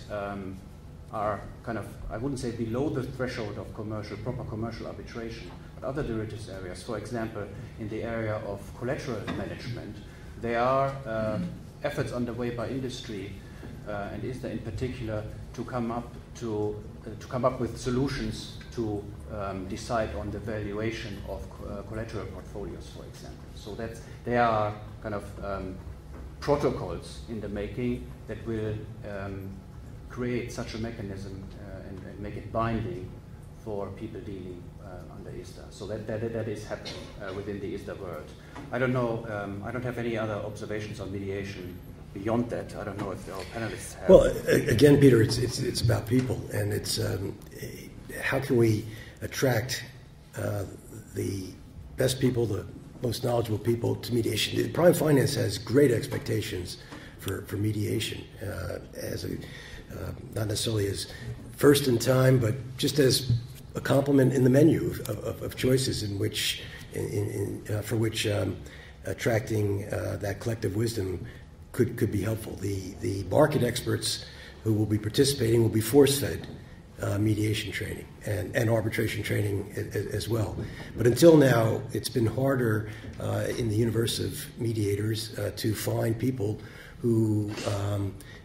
are kind of, I wouldn't say below the threshold of proper commercial arbitration, but other derivatives areas, for example, in the area of collateral management, there are efforts underway by industry and ISDA in particular to come up with solutions to decide on the valuation of collateral portfolios, for example. So there are kind of protocols in the making that will create such a mechanism and make it binding for people dealing under ISDA. So that is happening within the ISDA world. I don't know, I don't have any other observations on mediation beyond that. I don't know if our panelists have. Well, again, Peter, it's about people, and it's how can we attract the best people, the most knowledgeable people to mediation. Prime Finance has great expectations for mediation, as not necessarily as first in time, but just as a complement in the menu of choices in which, for which attracting that collective wisdom could be helpful. The market experts who will be participating will be force-fed mediation training and arbitration training as well. But until now, it's been harder in the universe of mediators to find people who,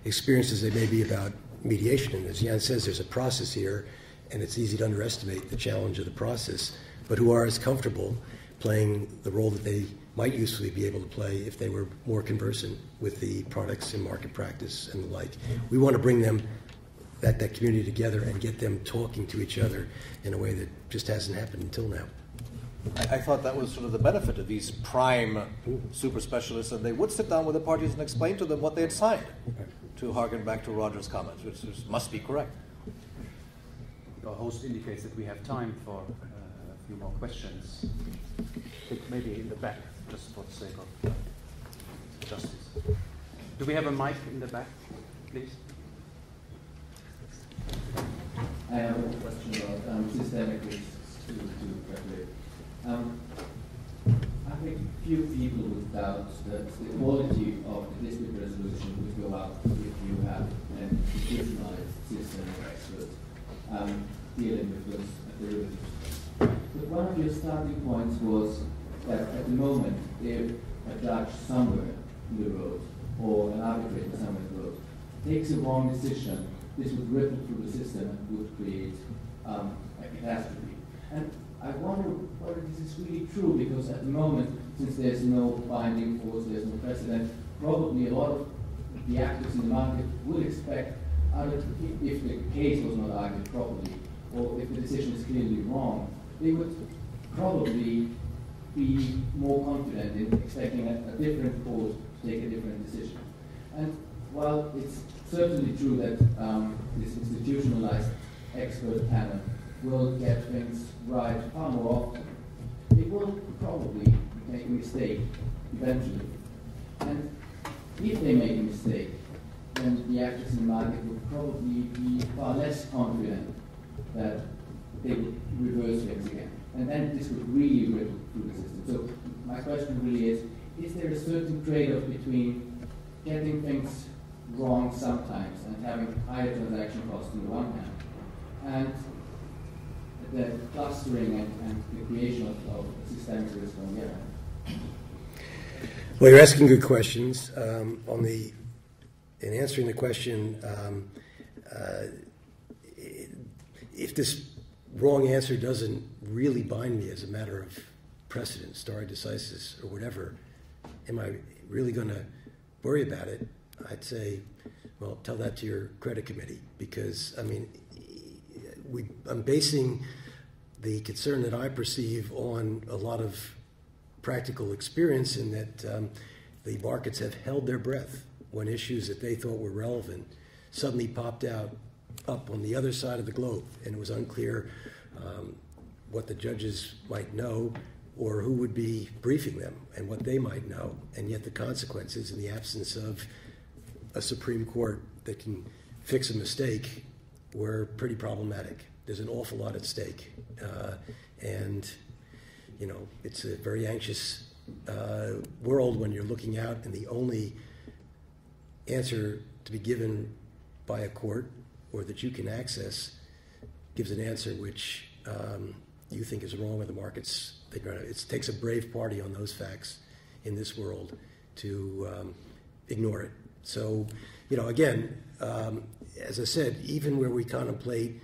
experienced as they may be about mediation, and as Jan says, there's a process here, and it's easy to underestimate the challenge of the process, but who are as comfortable playing the role that they might usefully be able to play if they were more conversant with the products and market practice and the like. We want to bring them, that community together and get them talking to each other in a way that just hasn't happened until now. I thought that was sort of the benefit of these prime super specialists, and they would sit down with the parties and explain to them what they had signed, to harken back to Roger's comments, which must be correct. Our host indicates that we have time for a few more questions. I think maybe in the back, just for the sake of justice. Do we have a mic in the back, please? I have a question about systemic risks to calculate. I think few people would doubt that the quality of the dispute resolution would go up if you have an institutionalized system of experts dealing with those derivatives. But one of your starting points was that at the moment, if a judge somewhere in the road or an arbitrator somewhere in the road takes a wrong decision, this would ripple through the system and would create a catastrophe. And I wonder whether this is really true, because at the moment, since there's no binding force, there's no precedent, probably a lot of the actors in the market would expect, if the case was not argued properly, or if the decision is clearly wrong, they would probably be more confident in expecting a different court to take a different decision. And while it's certainly true that this institutionalized expert panel will get things right far more often, it will probably make a mistake eventually. And if they make a mistake, then the actors in the market will probably be far less confident that they would reverse things again. And then this would really ripple through the system. So my question really is there a certain trade-off between getting things wrong sometimes and having higher transaction costs on the one hand, and the clustering and the creation of systemic risk on the other hand? Well, you're asking good questions. In answering the question, if this wrong answer doesn't really bind me as a matter of precedent, stare decisis, or whatever, am I really going to worry about it? I'd say, well, tell that to your credit committee, because, I mean, I'm basing the concern that I perceive on a lot of practical experience in that the markets have held their breath when issues that they thought were relevant suddenly popped up on the other side of the globe, and it was unclear what the judges might know or who would be briefing them and what they might know, and yet the consequences in the absence of a Supreme Court that can fix a mistake were pretty problematic. There's an awful lot at stake, and it's a very anxious world when you're looking out and the only answer to be given by a court or that you can access gives an answer which you think is wrong or the markets think right. It takes a brave party on those facts in this world to ignore it. So, again, as I said, even where we contemplate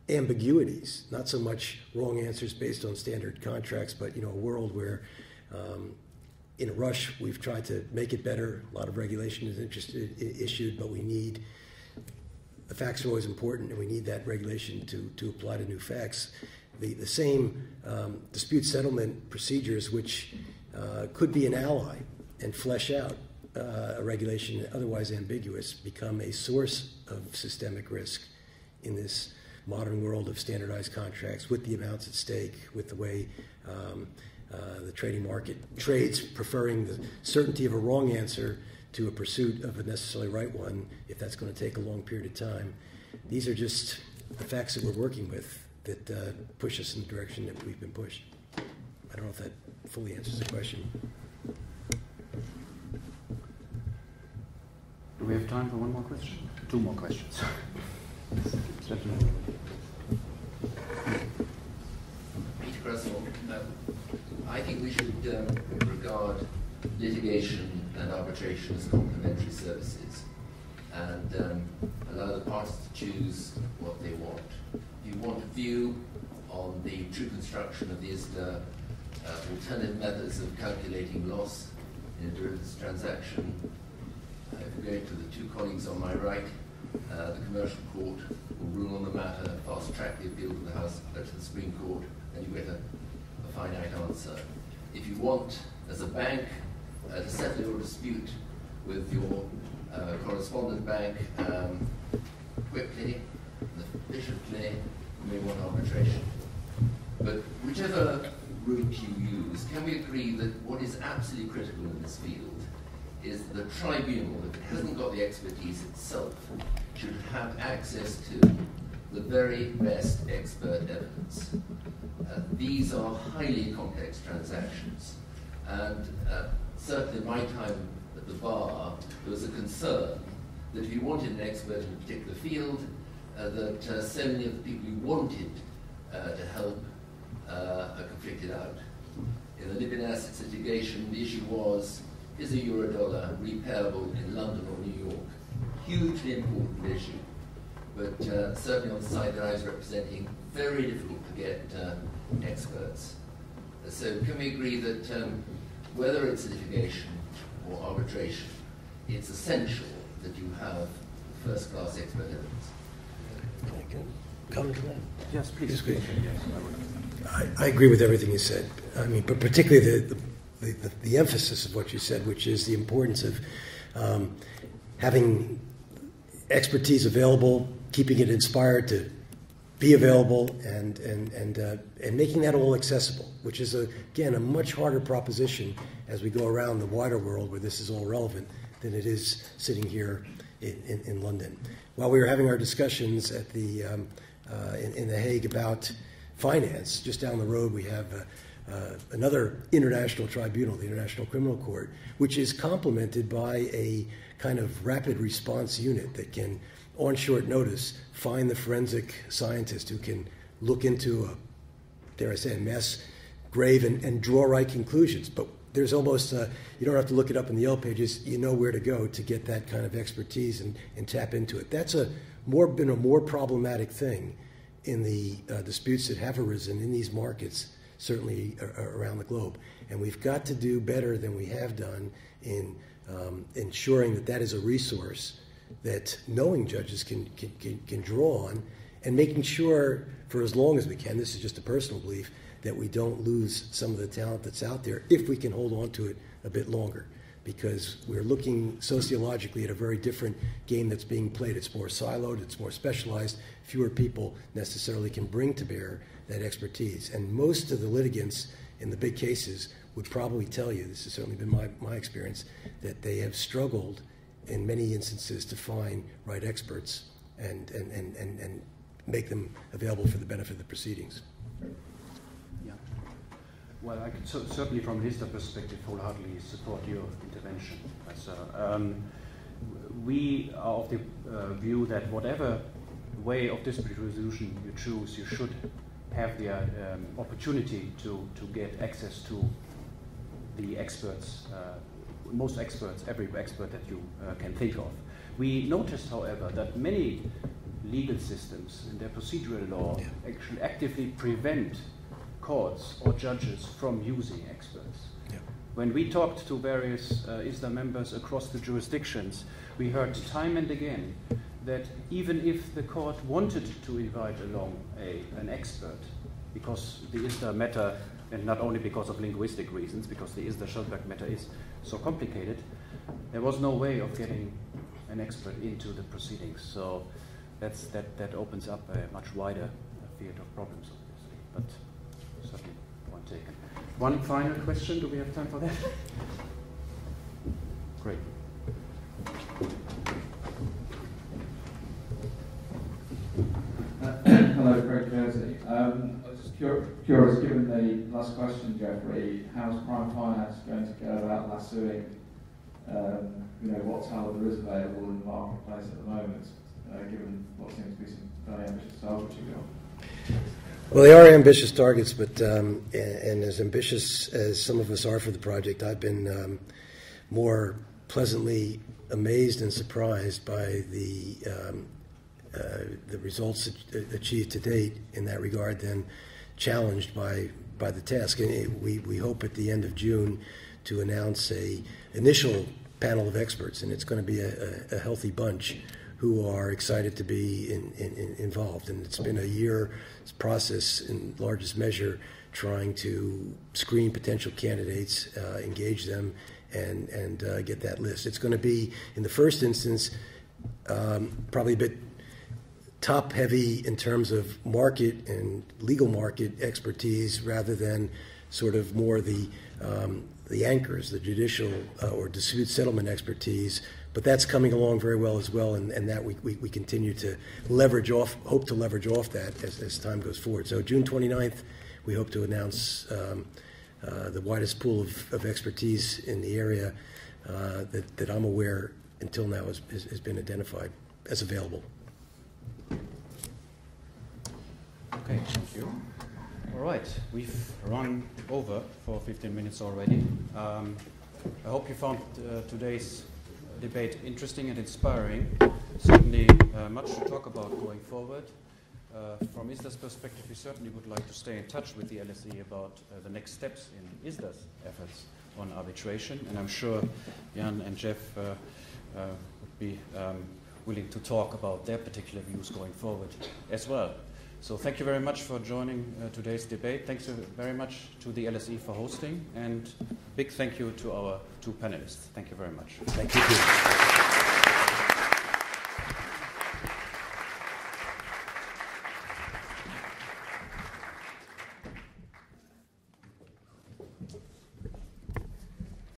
ambiguities, not so much wrong answers based on standard contracts, but a world where in a rush we've tried to make it better. A lot of regulation is issued, but we need the facts are always important, and we need that regulation to apply to new facts. The same dispute settlement procedures, which could be an ally and flesh out a regulation otherwise ambiguous, become a source of systemic risk in this modern world of standardized contracts, with the amounts at stake, with the way the trading market trades, preferring the certainty of a wrong answer to a pursuit of a necessarily right one, if that's going to take a long period of time. These are just the facts that we're working with that push us in the direction that we've been pushed. I don't know if that fully answers the question. Do we have time for one more question? Two more questions. Peter Russell, I think we should regard litigation and arbitration as complementary services and allow the parties to choose what they want. If you want a view on the true construction of the ISDA, alternative methods of calculating loss in a derivatives transaction, if we go to the two colleagues on my right, the commercial court will rule on the matter, fast track the appeal to the House, to the Supreme Court, and you get a finite answer. If you want, as a bank, to settle your dispute with your correspondent bank quickly and efficiently, you may want arbitration. But whichever route you use, can we agree that what is absolutely critical in this field is the tribunal, if it hasn't got the expertise itself, should have access to the very best expert evidence. These are highly complex transactions, and certainly in my time at the bar, there was a concern that if you wanted an expert in a particular field, that so many of the people you wanted to help are conflicted out. In the Ibm Assets litigation, the issue was, is a euro-dollar repayable in London or New York? Hugely important issue, but certainly on the side that I was representing, very difficult to get experts. So can we agree that whether it's litigation or arbitration, it's essential that you have first-class expert evidence? I can comment to that? Yes, please. I agree with everything you said. I mean, but particularly the emphasis of what you said, which is the importance of having expertise available, keeping it inspired to be available, and making that all accessible, which is, again, a much harder proposition as we go around the wider world where this is all relevant than it is sitting here in London. While we were having our discussions at the in The Hague about finance, just down the road we have another international tribunal, the International Criminal Court, which is complemented by a kind of rapid response unit that can, on short notice, find the forensic scientist who can look into a, dare I say, a mess, grave, and draw right conclusions. But there's almost, you don't have to look it up in the Yellow Pages, you know where to go to get that kind of expertise and tap into it. That's been a more problematic thing in the disputes that have arisen in these markets, certainly around the globe. And we've got to do better than we have done in ensuring that that is a resource that knowing judges can draw on, and making sure for as long as we can, this is just a personal belief, that we don't lose some of the talent that's out there if we can hold on to it a bit longer. Because we're looking sociologically at a very different game that's being played. It's more siloed, it's more specialized, fewer people necessarily can bring to bear that expertise. And most of the litigants in the big cases would probably tell you, this has certainly been my experience, that they have struggled in many instances to find right experts and make them available for the benefit of the proceedings. Yeah. Well, I could certainly, from an ISDA perspective, wholeheartedly support your intervention. We are of the view that whatever way of dispute resolution you choose, you should have the opportunity to get access to the experts, most experts, every expert that you can think of. We noticed, however, that many legal systems in their procedural law actually actively prevent courts or judges from using experts. When we talked to various ISDA members across the jurisdictions, we heard time and again that even if the court wanted to invite along an expert, because the ISDA matter, and not only because of linguistic reasons, because the ISDA-Schellberg matter is so complicated, there was no way of getting an expert into the proceedings. So that opens up a much wider field of problems, obviously. But certainly, point taken. One final question. Do we have time for that? Great. Hello, Craig Jersey. I was just curious, given the last question, Jeffrey, how's Prime Finance going to go about lassoing what talent there is available in the marketplace at the moment, given what seems to be some very ambitious targets you've got? Well, they are ambitious targets, but and as ambitious as some of us are for the project, I've been more pleasantly amazed and surprised by the results achieved to date in that regard than challenged by the task. And we hope at the end of June to announce a initial panel of experts, and it's going to be a healthy bunch who are excited to be involved. And it's been a year's process in largest measure trying to screen potential candidates, engage them, and get that list. It's going to be, in the first instance, probably a bit top-heavy in terms of market and legal market expertise rather than sort of more the anchors, the judicial or dispute settlement expertise. But that's coming along very well as well, and that we continue to hope to leverage off that as time goes forward. So June 29th, we hope to announce the widest pool of expertise in the area that I'm aware until now has been identified as available. Okay, thank you. All right, we've run over for 15 minutes already. I hope you found today's debate interesting and inspiring. Certainly much to talk about going forward. From ISDA's perspective, we certainly would like to stay in touch with the LSE about the next steps in ISDA's efforts on arbitration, and I'm sure Jan and Jeff would be willing to talk about their particular views going forward as well. So thank you very much for joining today's debate. Thanks very much to the LSE for hosting, and big thank you to our two panelists. Thank you very much. Thank you.